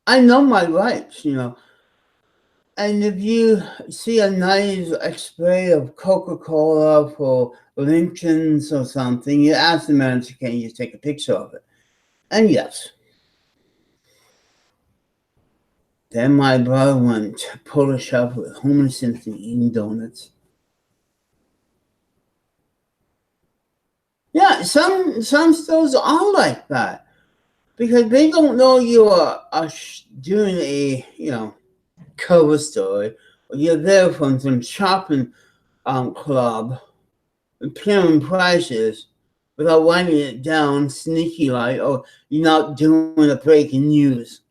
Speaker 1: I know my rights, And if you see a nice spray of Coca-Cola for Lincoln's or something, you ask the manager, can you take a picture of it? And yes. Then my brother went to pull a shop with Homer Simpson eating donuts. Yeah, some stores are like that because they don't know you are doing a cover story, or you're there from some shopping club, clearing prices without writing it down sneaky like, or you're not doing a breaking news.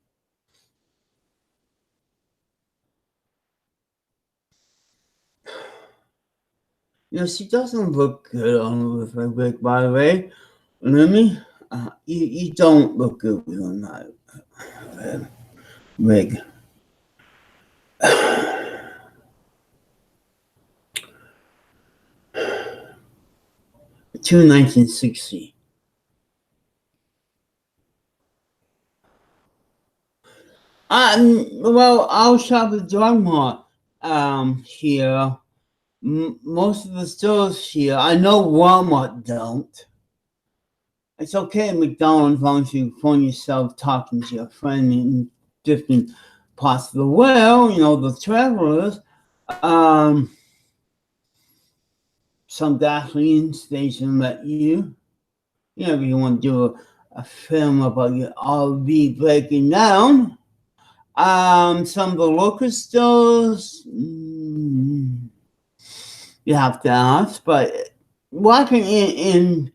Speaker 1: She doesn't look good on with a wig, by the way. Lemmy, you don't look good on that wig. To 1960. Well, I'll shop at Drug Mart here. Most of the stores here, I know Walmart don't. It's okay at McDonald's as long as you find yourself talking to your friend in different parts of the world, the travelers. Um, some gasoline station let if you want to do a film about your RV breaking down. Some of the local stores, you have to ask, but walking in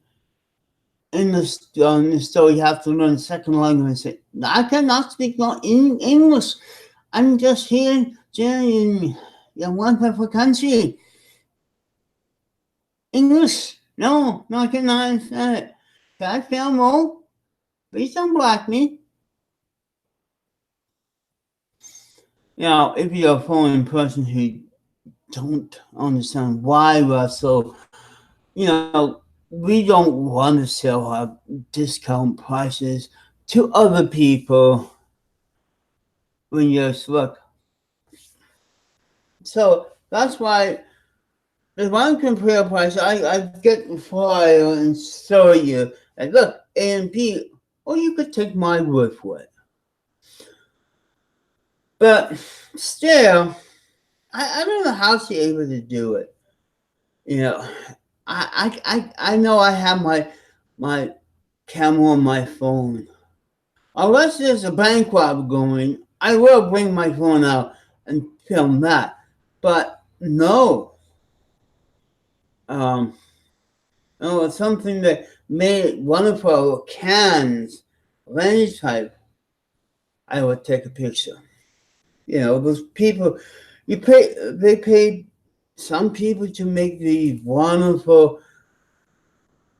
Speaker 1: the store, you have to learn second language. I cannot speak no English. I'm just here in your wonderful country. English? No, I cannot understand it. Can I film more? Please don't block me. If you're a foreign person who don't understand why we're so, we don't want to sell our discount prices to other people when you're look. So that's why if I compare price, I get the flyer and show you. And look, A and B, or you could take my word for it. But still, I don't know how she's able to do it. I know I have my camera on my phone. Unless there's a bank robbery going, I will bring my phone out and film that. But no, it's something that made one of our cans of any type. I would take a picture. Those people, they paid some people to make these wonderful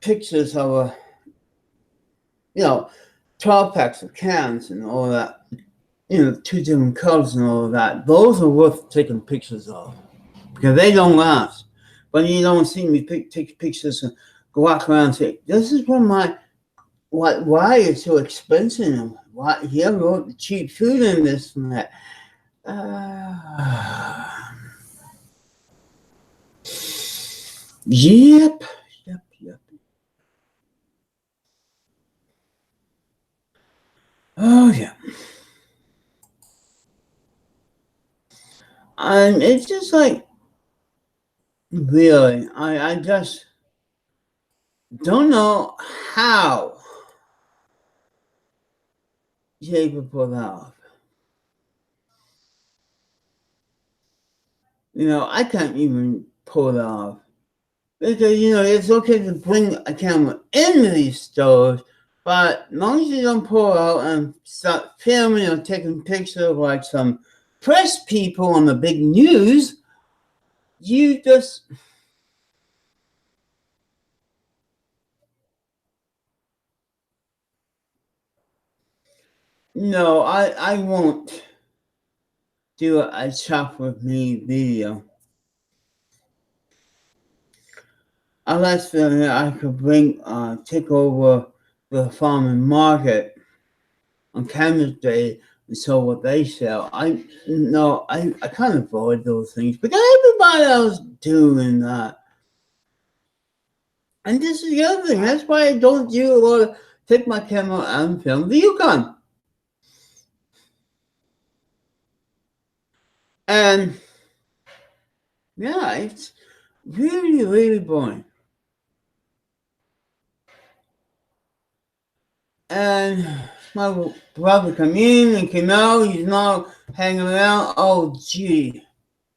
Speaker 1: pictures of 12 packs of cans and all that, two different colors and all of that. Those are worth taking pictures of because they don't last. But you don't see me take pictures and go walk around and say, this is why it's so expensive and why you have all the cheap food in this and that. Yep. Oh yeah. And it's just like really, I just don't know how they could pull that off. I can't even pull it off. Because, it's okay to bring a camera into these stores, but as long as you don't pull out and start filming or taking pictures like some press people on the big news, you just. No, I won't do a shop with me video. Unless I could take over the farm and market. on chemistry and so what they sell. I no, I kind of avoid those things because everybody else doing that. And this is the other thing. That's why I don't do a lot of take my camera and film the Yukon. And yeah, it's really, really boring. And my brother came in and came out. He's now hanging around. Oh, gee.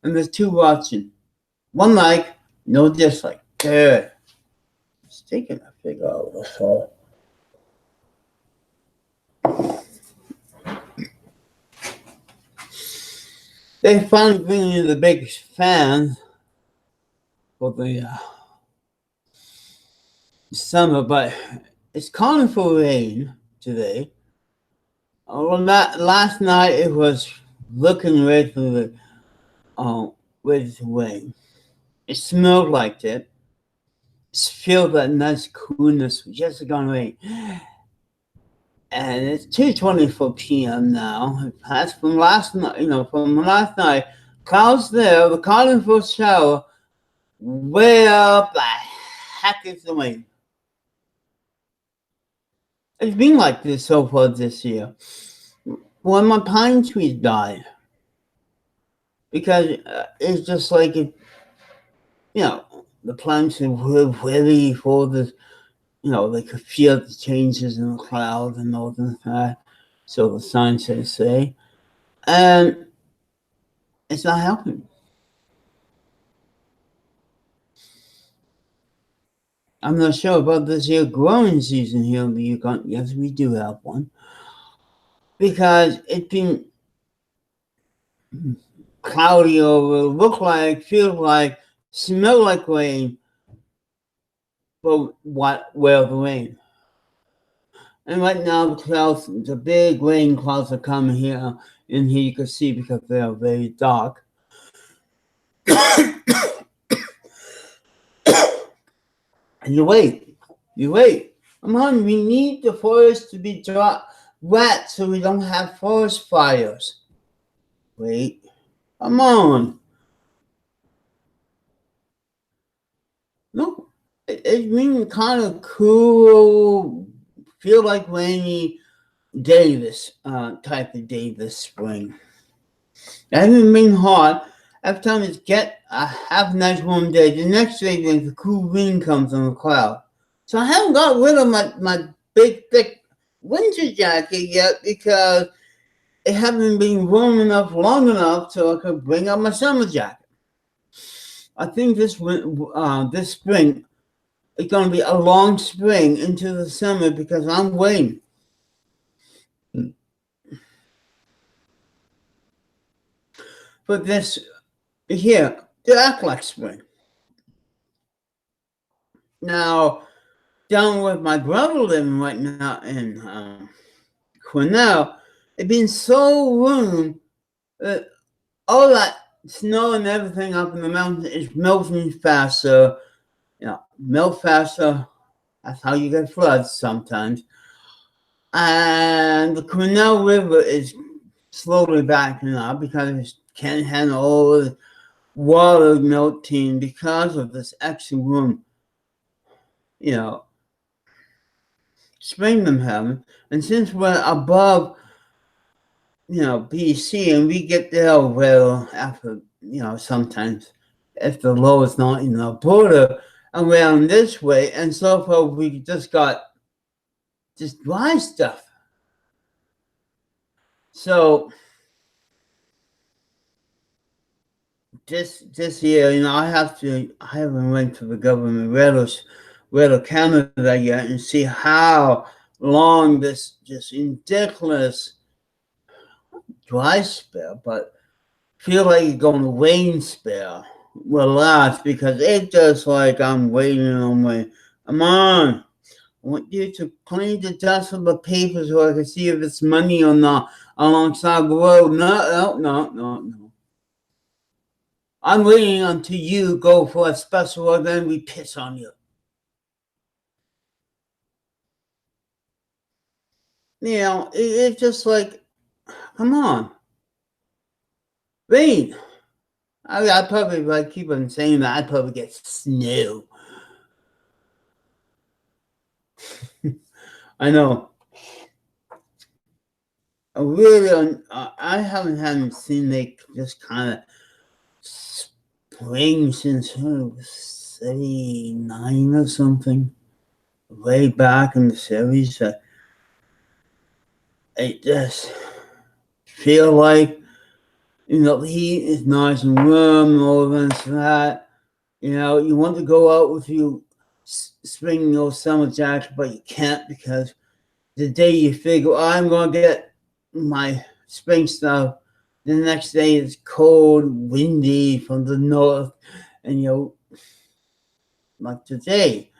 Speaker 1: And there's two watching. One like, no dislike. Good. It's taking a figure out of the fall. They finally bring in the biggest fan for the summer, but it's calling for rain today. Last night it was looking ready for the ready to rain. It smelled like it. It feels that nice coolness just gone rain. And it's 2:24 p.m. now. That's from last night. From last night. Clouds there. The calling for shower. Way up the heck is the rain. It's been like this so far this year. When my pine trees died, because it's just like it, the plants were ready for this. They could feel the changes in the cloud and all that. So the scientists say, and it's not happening. I'm not sure about this here growing season here in the Yukon. Yes, we do have one. Because it's been cloudy over, look like, feel like, smell like rain, but where the rain? And right now the clouds, the big rain clouds are coming here, and here you can see because they are very dark. And you wait. Come on, we need the forest to be wet so we don't have forest fires. Wait, come on. No, it's been kind of cool, feel like rainy day type of day this spring. It hasn't been hot. Every time it's have a nice warm day, the next day the cool wind comes on the cloud. So I haven't got rid of my big thick winter jacket yet because it hasn't been warm enough long enough so I could bring out my summer jacket. I think this spring it's going to be a long spring into the summer because I'm waiting. For this here to act like spring. Now, down with my brother living right now in Cornell, it's been so warm that all that snow and everything up in the mountains is melting faster. Melt faster. That's how you get floods sometimes. And the Cornell River is slowly backing up because it can't handle all the water melting because of this extra room, spring them having. And since we're above, BC and we get there well after, sometimes if the low is not in the border around this way. And so far we just got just dry stuff. So this year, I haven't went to the government Weather Canada yet and see how long this just ridiculous dry spell, but feel like it's going to rain spell will last because it's just like I'm waiting on rain. Come on. I want you to clean the dust of the paper so I can see if it's money or not alongside the road. No. I'm waiting until you go for a special or then we piss on you. it's just like, come on, rain. I'd probably, like, keep on saying that, I'd probably get snow. I know. I haven't seen like this kind of spring since 79 or something. Way back in the series, I just feel like, the heat is nice and warm and all this and that. You want to go out with your spring or summer jacket, but you can't because the day you figure, I'm going to get my spring stuff, the next day it's cold, windy from the north, and like today,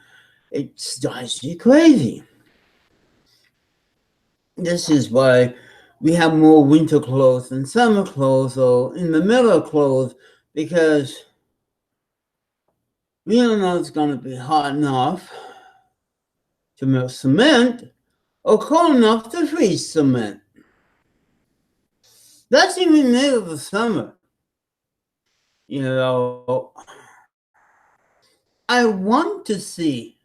Speaker 1: it drives you crazy. This is why we have more winter clothes than summer clothes or in the middle of clothes, because we don't know it's going to be hot enough to melt cement or cold enough to freeze cement. That's even in the middle of the summer. I want to see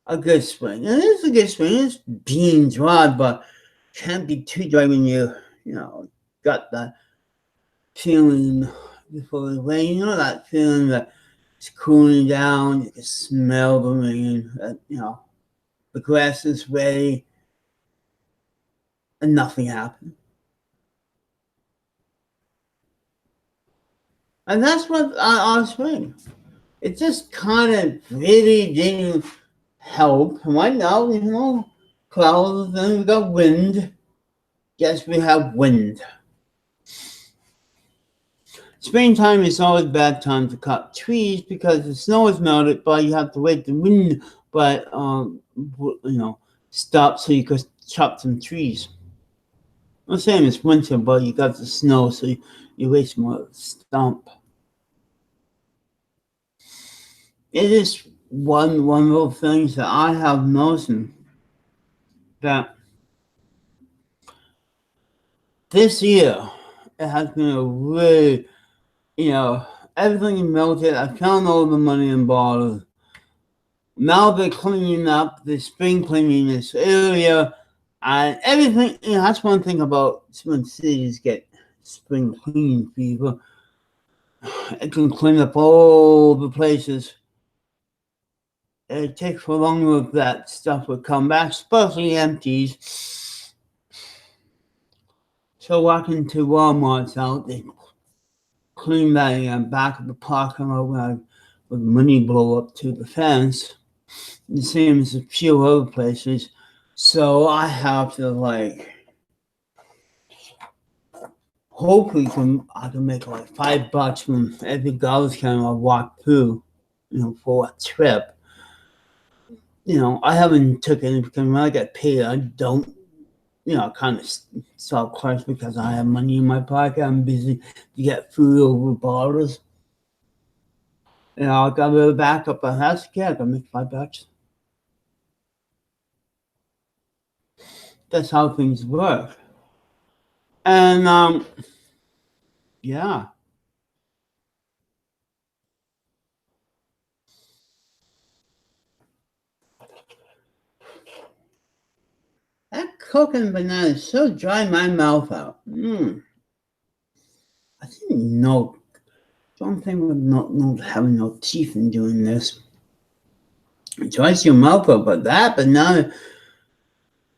Speaker 1: a good spring. And it's a good spring. It's being dry, but can't be too dry when you got that feeling before the rain. That feeling that it's cooling down. You can smell the rain. The grass is ready, and nothing happened. And that's what our spring. It just kind of really didn't help. Right now, clouds, then we got wind. Yes, we have wind. Springtime is always a bad time to cut trees because the snow is melted, but you have to wait the wind, but stop so you could chop some trees. The same as winter, but you got the snow, so you waste more stump. It is one of those things that I have noticed that this year it has been a really, everything melted. I found all the money in bottles. Now they're cleaning up the spring cleaning this area and everything. That's one thing about when cities get spring cleaning fever. It can clean up all the places. It takes for longer if that stuff would come back, especially empties. So walking to Walmart's out, they clean that back of the parking lot with money blow up to the fence. The same as a few other places. So I have to hopefully I can make like $5 from every garbage can I walk through, for a trip. I haven't took any because when I get paid, I don't, kind of stop class because I have money in my pocket. I'm busy to get food over bottles. I got a little backup, but that's okay. I can make $5. That's how things work. And yeah. That coconut banana is so dry my mouth out. I didn't know. Don't think with not having no teeth in doing this. It dries your mouth out, but that banana,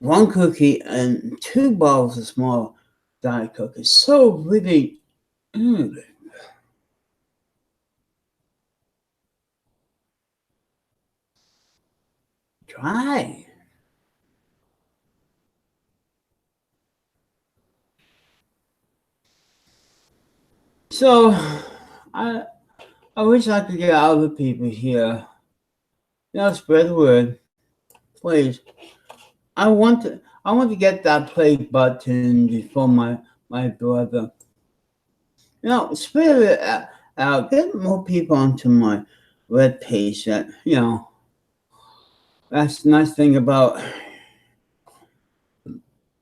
Speaker 1: one cookie and 2 bottles of small Diet Coke is so really dry. So I wish I could get other people here. Spread the word, please. I want to get that play button before my brother. Spread it out. Get more people onto my web page. That's the nice thing about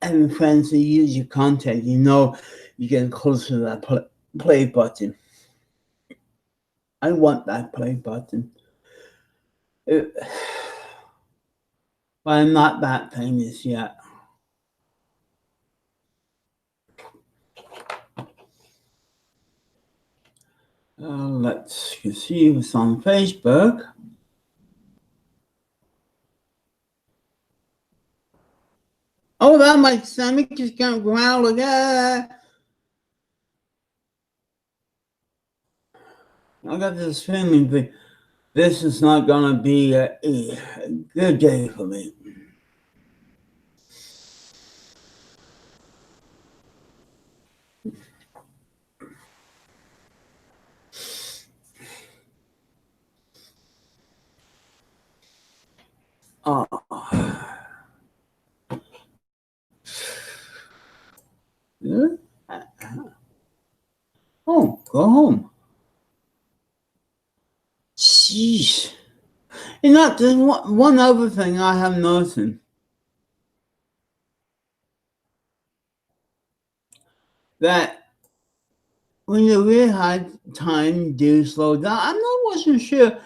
Speaker 1: having friends who use your content, you know you're getting closer to that play button. I want that play button. But I'm not that famous yet. Let's see what's on Facebook. Oh, that my stomach just got growling. I got this feeling that this is not going to be a good day for me. Oh, go home. Jeez. You know, there's one other thing I have noticed. That when you really had time to slow down, wasn't sure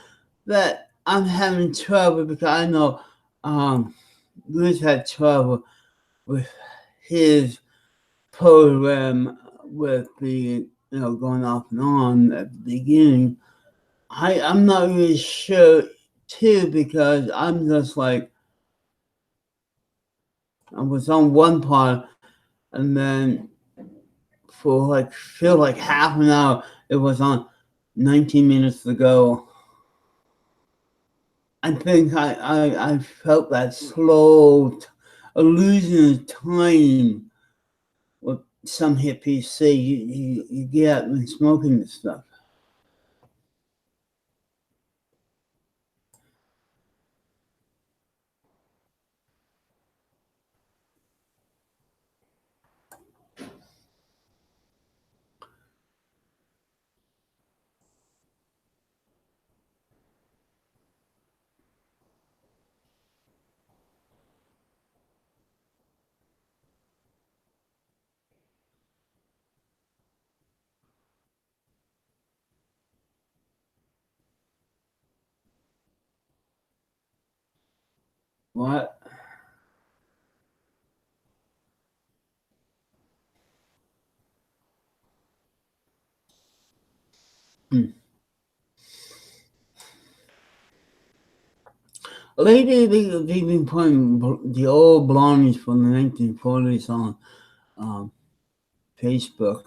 Speaker 1: that I'm having trouble because I know Bruce had trouble with his program with the going off and on at the beginning. I'm not really sure too because I'm just like I was on one part and then for feel like half an hour it was on 19 minutes to go. I think I felt that slow losing of time. What some hippies say you get when smoking this stuff. What? Lately, they've been putting the old blondes from the 1940s on Facebook.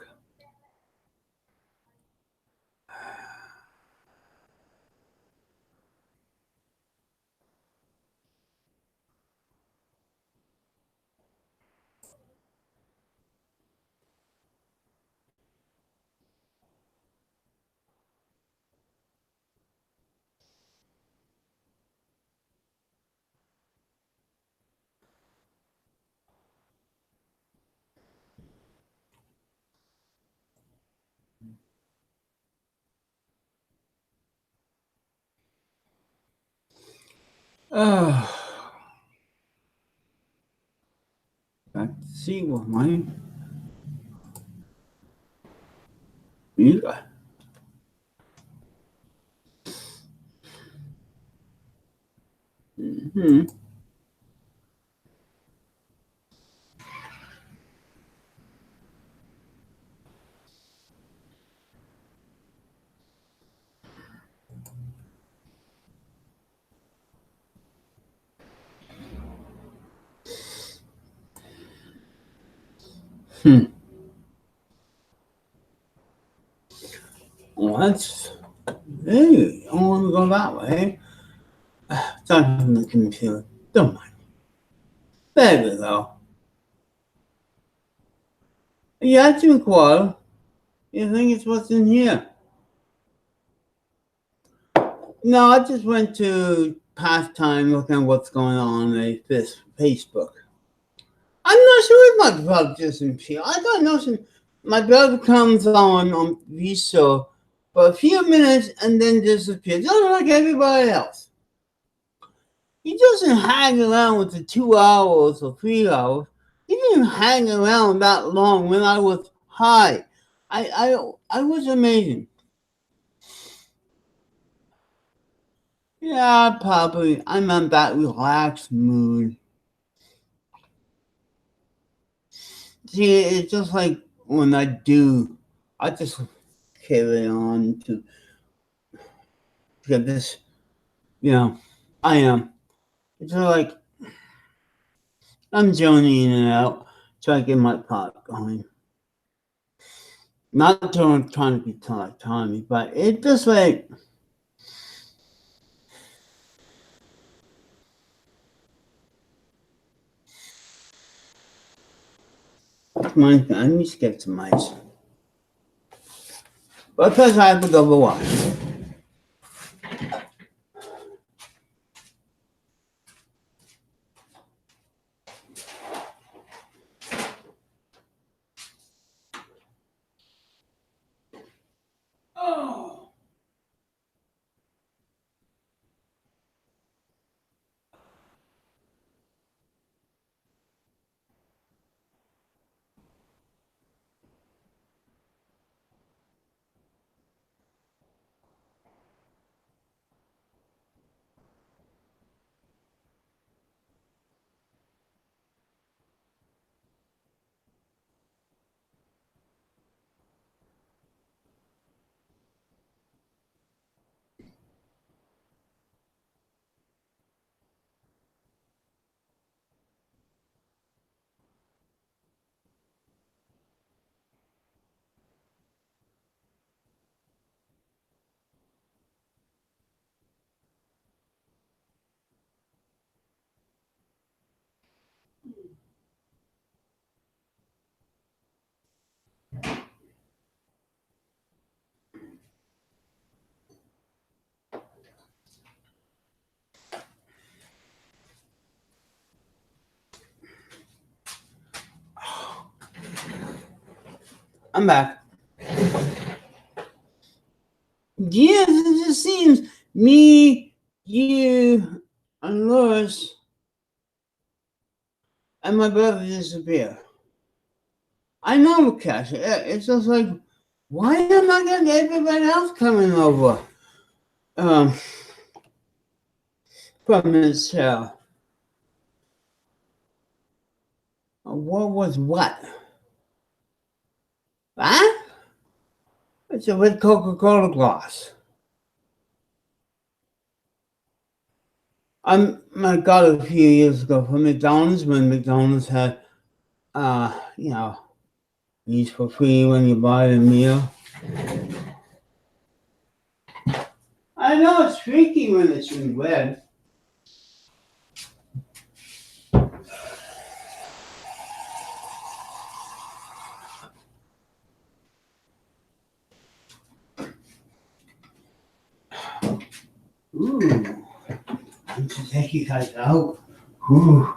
Speaker 1: Let's see what my you got. Mm-hmm. Well, that's hey, I want to go that way. Sorry, I'm the computer. Don't mind. There we go. Yeah, it's been quiet. You think it's what's in here? No, I just went to pastime looking at what's going on this Facebook. I'm not sure if my brother just in here. I don't know. My brother comes on Viso for a few minutes and then disappears, just like everybody else. He doesn't hang around with the 2 hours or 3 hours. He didn't hang around that long when I was high. I was amazing. Yeah, probably. I'm in that relaxed mood. See, it's just like when I just carry on to get this, you know, I am. It's like I'm journeying it out, trying to get my pot going. Not trying to be like Tommy, but it's just like I need to get some ice. Because I have to go to wash. Oh. I'm back. Yes, it just seems me, you, and Lois and my brother disappear. I know, Cash. It's just like, why am I getting everybody else coming over? Um, from this cell. What was what? Huh? It's a red Coca-Cola glass. I got it a few years ago from McDonald's when McDonald's had, you know, these for free when you buy a meal. I know it's freaky when it's in red. Ooh, I'm to take you guys out. Ooh,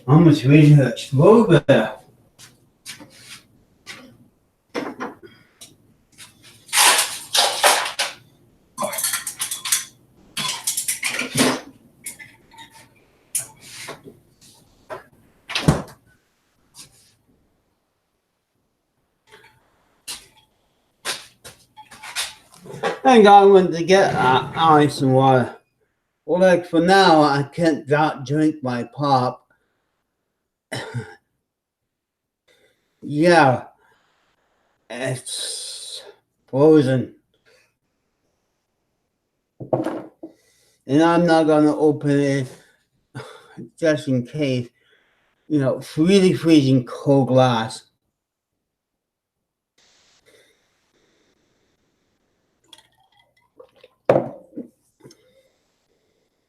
Speaker 1: almost ready to explode there. Thank God I went to get ice and water. Well, like for now, I can't drink my pop. Yeah, it's frozen. And I'm not gonna open it just in case. You know, really freezing cold glass.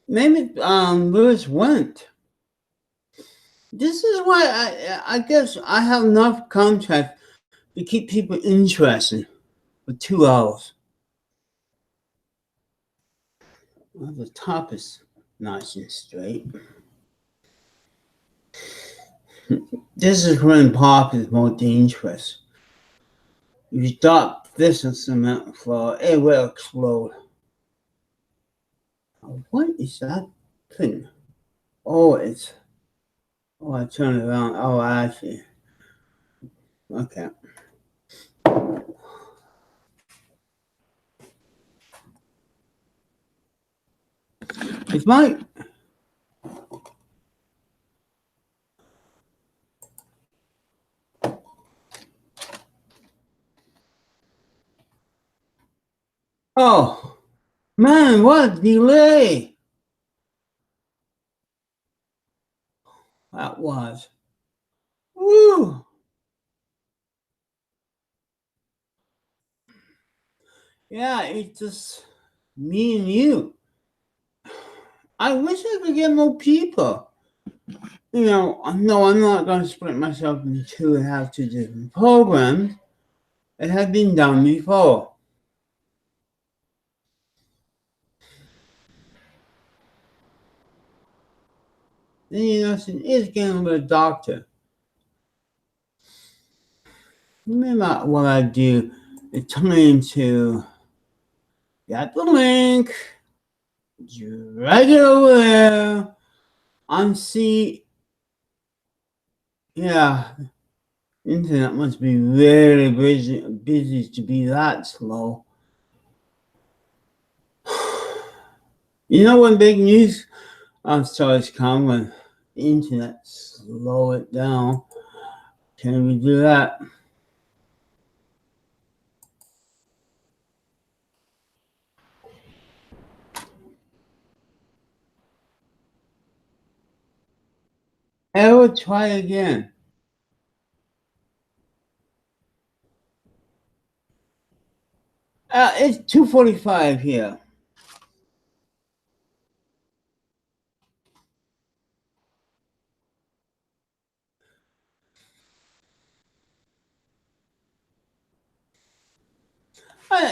Speaker 1: Maybe Lewis went. This is why I guess I have enough contact to keep people interested for 2 hours. Well, the top is nice and straight. This is when pop is more dangerous. If you drop this in cement floor, it will explode. What is that thing? Oh, it's Oh, I turn it around. Oh, I see. Okay. It's my. Oh, man, what a delay that was. Woo! Yeah, it's just me and you. I wish I could get more people. You know, no, I'm not going to split myself into two and have two different programs. It had been done before. Then you know, it's getting with a doctor. Remember what I do? It's time to get the link, drag it over there, and see. Yeah, internet must be very busy to be that slow. You know when big news stories come when the internet slow it down? Can we do that? I will try again. It's 2:45 here.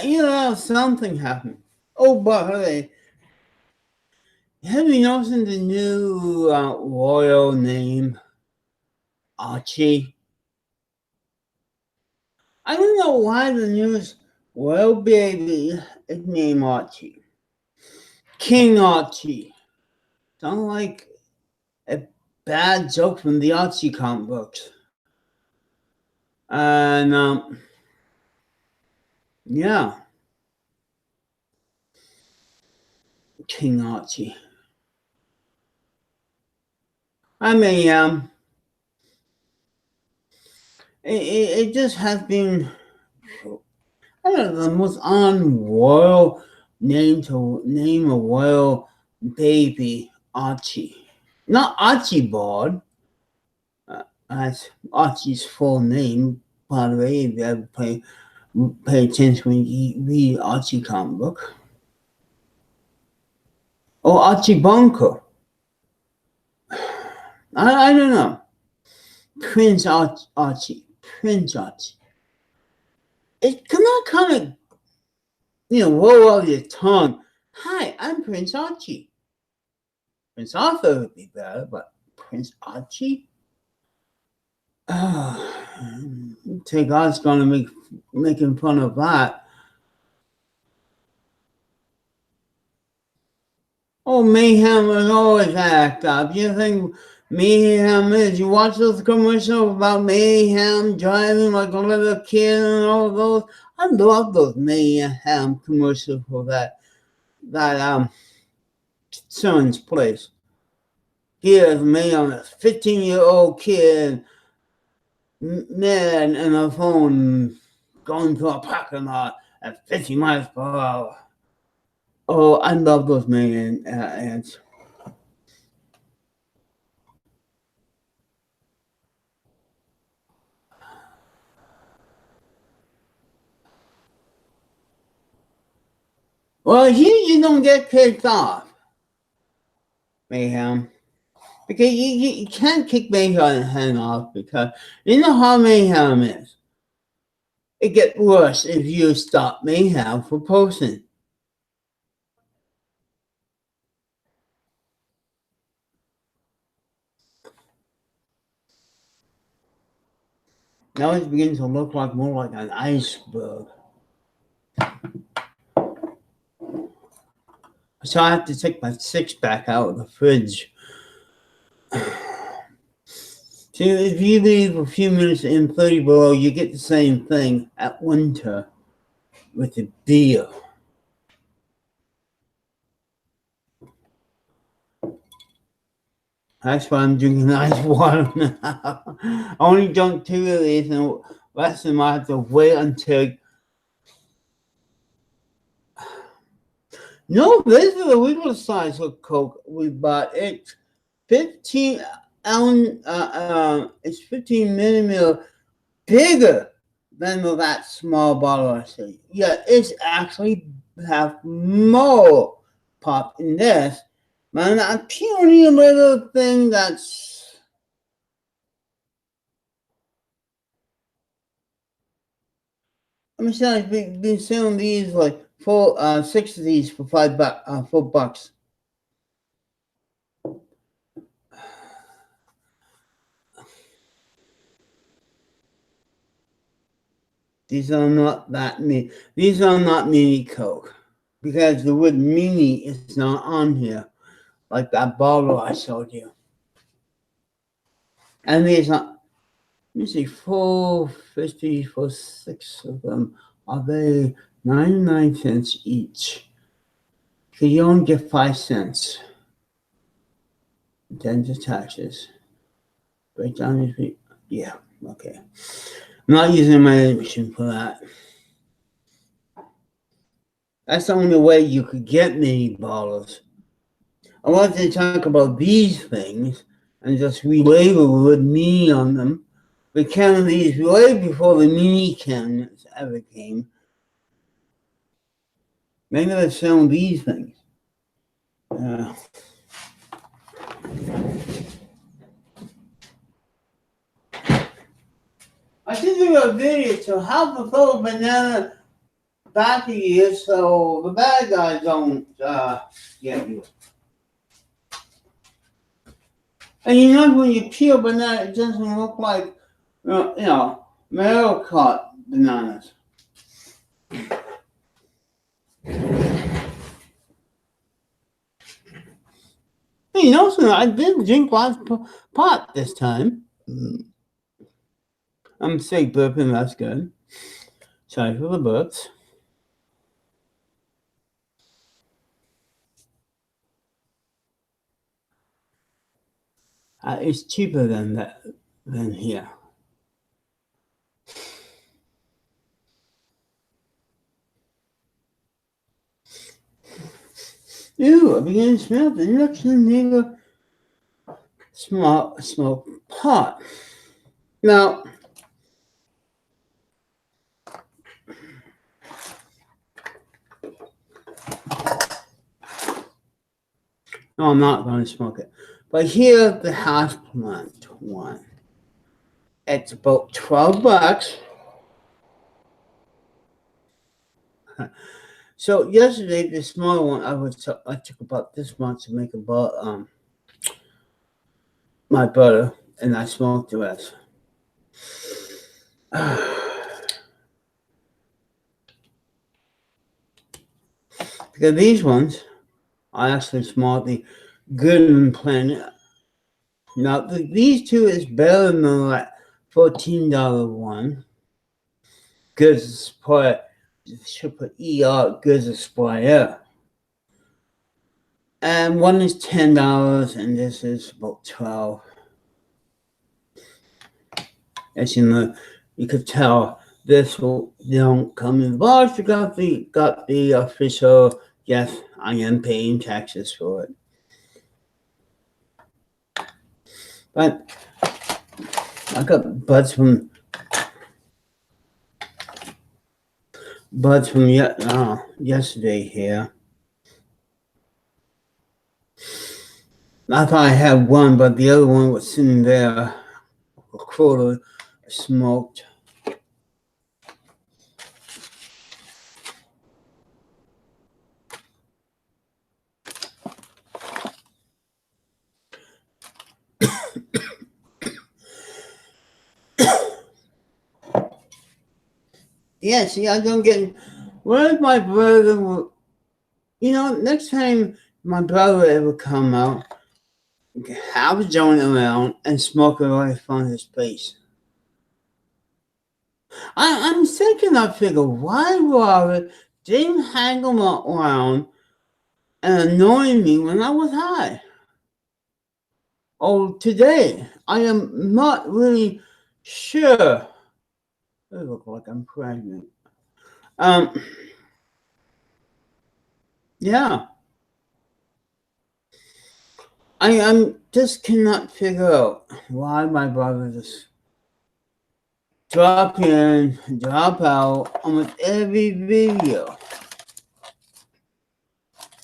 Speaker 1: You know, something happened. Oh, but hey, have you noticed the new royal name, Archie? I don't know why the news royal baby is named Archie. King Archie. Sound like a bad joke from the Archie comic books. And yeah, King Archie. I mean, it just has been, I don't know, the most unroyal name to name a royal baby, Archie. Not Archibald. That's Archie's full name. By the way, if you ever pay attention when you read Archie comic book. Or Archie Bunker. I don't know. Prince Archie. Prince Archie. It come out kind of, roll out your tongue. Hi, I'm Prince Archie. Prince Arthur would be better, but Prince Archie? Take God's gonna make making fun of that. Oh, Mayhem is always act up. You think Mayhem is? You watch those commercials about Mayhem driving like a little kid and all those. I love those Mayhem commercials for that son's place. Here's me on a 15-year-old kid, man, and a phone going to a parking lot at 50 miles per hour. Oh, I love those Mayhem ads. Well, here you don't get kicked off, Mayhem. Because you can't kick Mayhem off because you know how Mayhem is. It gets worse if you stop Mayhem for posting. Now it's beginning to look like more like an iceberg. So I have to take my six pack out of the fridge. So if you leave a few minutes in 30 below, you get the same thing at winter with the beer. That's why I'm drinking ice water now. I only drunk 2 of these, and the rest of them I have to wait until. No, this is the regular size of Coke we bought. It's 15 ounce. It's 15 millimeter bigger than that small bottle I see. Yeah, it's actually have more pop in this. Man, that puny little thing that's. I'm saying I've been selling these like 6 of these for $4. These are not that mini. These are not mini Coke because the word mini is not on here, like that bottle I showed you. And these are. Let me see, $4.50 for 6 of them. Are they 99 cents each? So you only get 5 cents. Then the taxes. Break down this. Yeah, okay. I'm not using my machine for that. That's the only way you could get mini bottles. I wanted to talk about these things and just relabel the word mini on them. The can of these way before the mini cans ever came. Maybe they're selling these things. I should do a video to how to throw a banana back to you so the bad guys don't get you. And you know when you peel banana, it doesn't look like Mario Kart bananas. Hey, you know something? I did drink lots of pot this time. I'm sick burping, that's good. Sorry for the burps. It's cheaper than here. Ew, I began to smell the next neighbor smoke pot. Now, no, I'm not going to smoke it. But here, the house plant one. It's about $12. So yesterday, the small one, I took about this much to make about my butter, and I smoked the rest. Because these ones are actually small, the Goodman Planet. Now, these two is better than the $14 one. Goods supply, should put ER, goods supplier. And one is $10, and this is about $12. As you know, you could tell this don't come in the box. You got the official. Yes, I am paying taxes for it. But I got buds from yesterday here. I thought I had one, but the other one was sitting there, a quarter smoked. Yeah, see, I don't get. What if my brother will? Next time my brother ever come out, have a joint around and smoke it right from his face. I'm thinking, I figure, why Robert didn't hang him around and annoying me when I was high? Oh, today, I am not really sure. I look like I'm pregnant. Yeah. I just cannot figure out why my brother just drop in, drop out almost every video.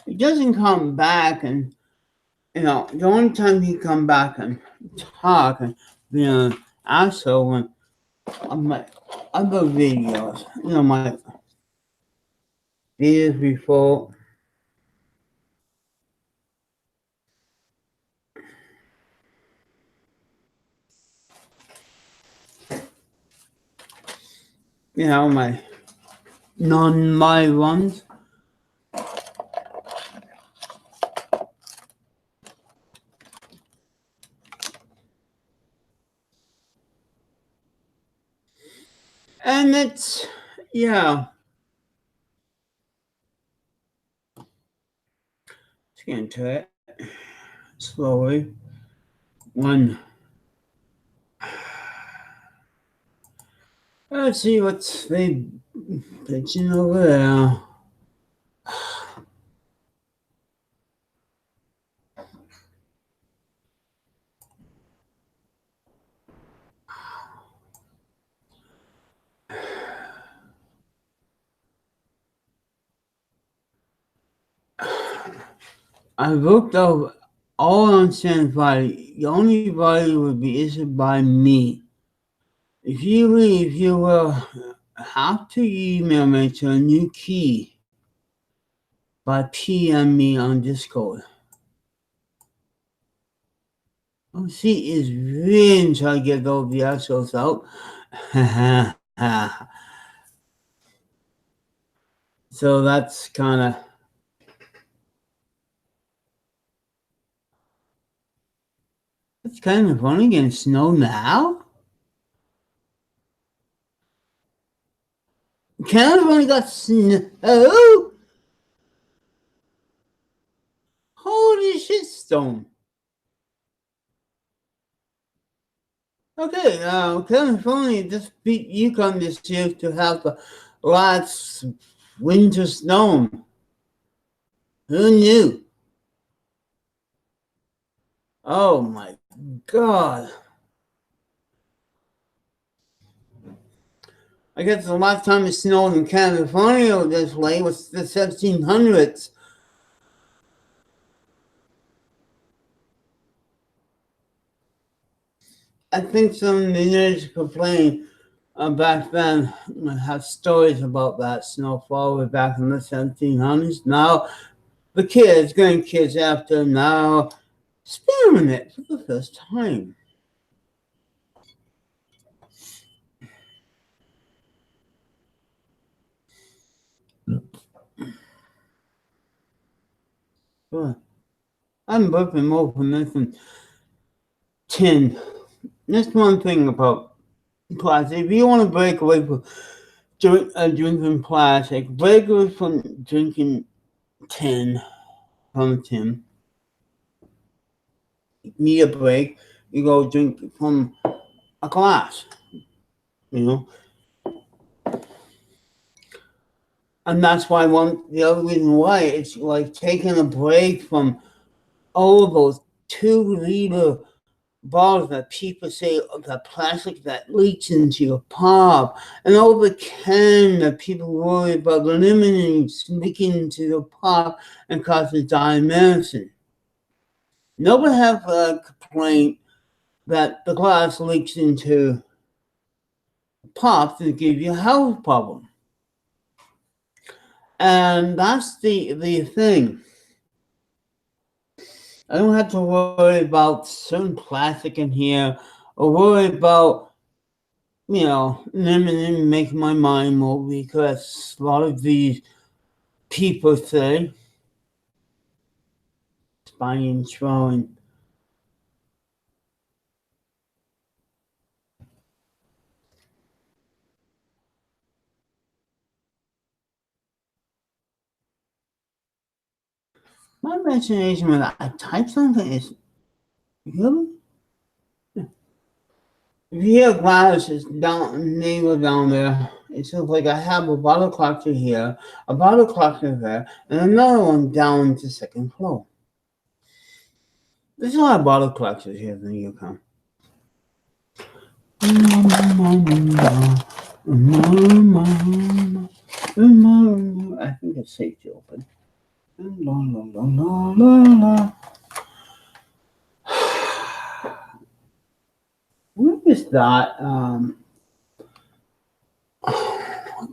Speaker 1: He doesn't come back, and the only time he come back and talk and be an asshole when on my other videos, my videos before. My non-my ones. And it's, yeah. Let's get into it slowly. One. Let's see what's they pitching over there. I looked up all on Sandbody. The only body would be issued by me. If you leave, you will have to email me to a new key by PM me on Discord. Oh, she is really trying to get those assholes out. So that's kind of. It's kind of funny getting snow now. California got snow. Holy shit, storm. Okay, California just beat Yukon this year to have the last winter storm. Who knew? Oh my God. I guess the last time it snowed in California this way was the 1700s. I think some leaders complain back then have stories about that snowfall way back in the 1700s. Now, the grandkids after now, experiment it for the first time. Well, I'm burping more from this than 10. That's one thing about plastic. If you want to break away from drinking plastic, break away from drinking tin from a tin. Need a break, you go drink from a glass, And that's why the other reason why it's like taking a break from all of those 2-liter bottles that people say the plastic that leaks into your pop, and all the can that people worry about eliminating leaking into your pop and causing diamedicine. Nobody have a complaint that the glass leaks into pop to give you a health problem. And that's the thing. I don't have to worry about certain plastic in here or worry about, limiting, making my mind more because a lot of these people say, buying, throwing My imagination when I type something is really. If you have glasses down, navel down there, it's just like I have a bottle cluster here, a bottle cluster there, and another one down to second floor. There's a lot of bottle clusters here in the Yukon. I think it's safe to open. What is that?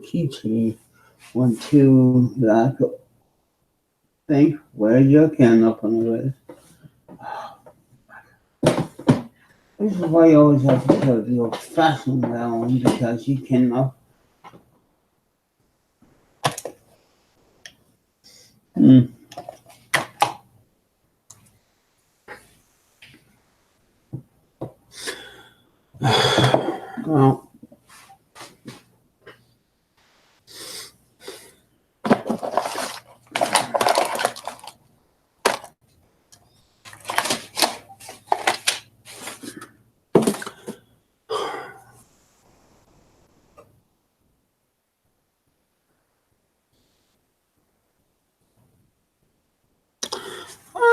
Speaker 1: Keychain. 1, 2, that thing. Where's your candle up on the list? This is why you always have to put the old fashioned down because you cannot. Well,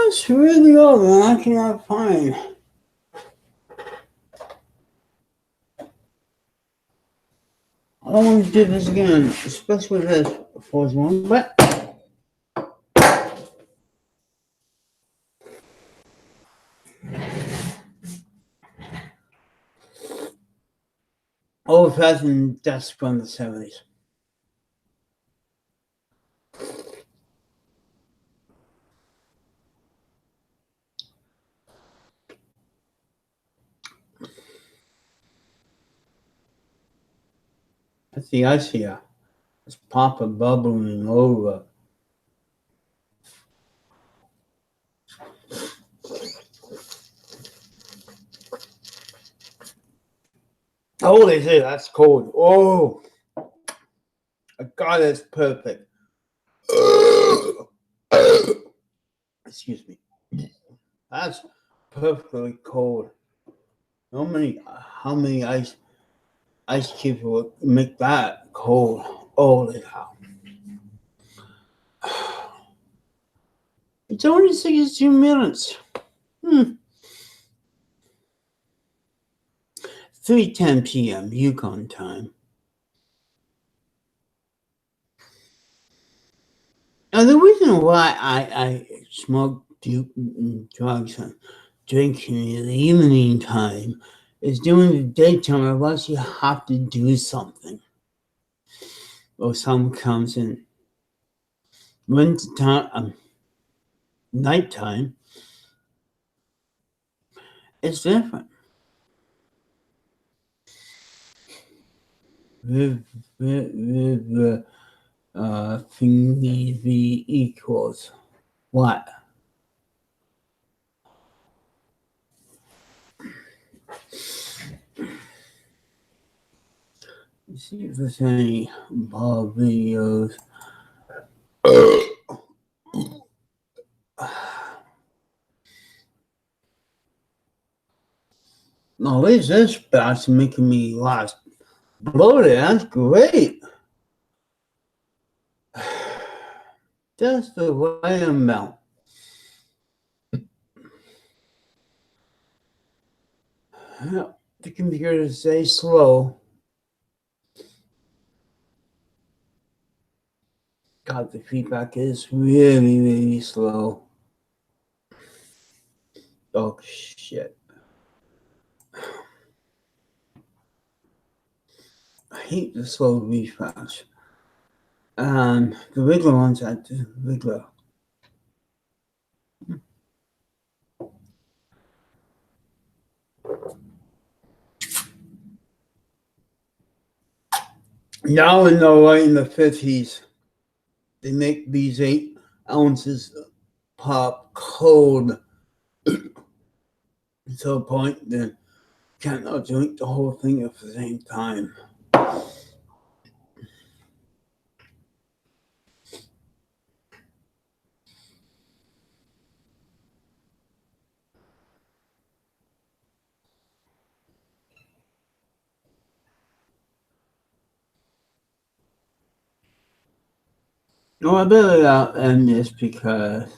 Speaker 1: that's really old and I cannot find. I don't want to do this again, especially with this fourth one, but old fashioned desk from the 70s. That's the ice here. It's popping, bubbling over. Holy shit, that's cold. Oh, God, that's perfect. Excuse me. That's perfectly cold. How many ice cubes would make that cold? Holy cow. It's only 62 minutes. 3:10 p.m. Yukon time. Now, the reason why I smoke drugs and drink in the evening time is during the daytime, unless you have to do something or someone comes in. Wintertime, nighttime, it's different. With thingy v equals what? Let's see if there's any Bob videos. No, at least this batch making me last bloated. That's great. Just the right amount. The computer stays slow. God, the feedback is really, really slow. Oh, shit. I hate the slow refresh. The regular ones at the regular. Now in the 50s, they make these 8 ounces pop cold to a point that you cannot drink the whole thing at the same time. Well, I better end this because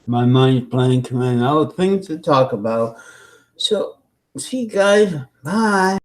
Speaker 1: my mind's blank and I have things to talk about. So, see you guys. Bye.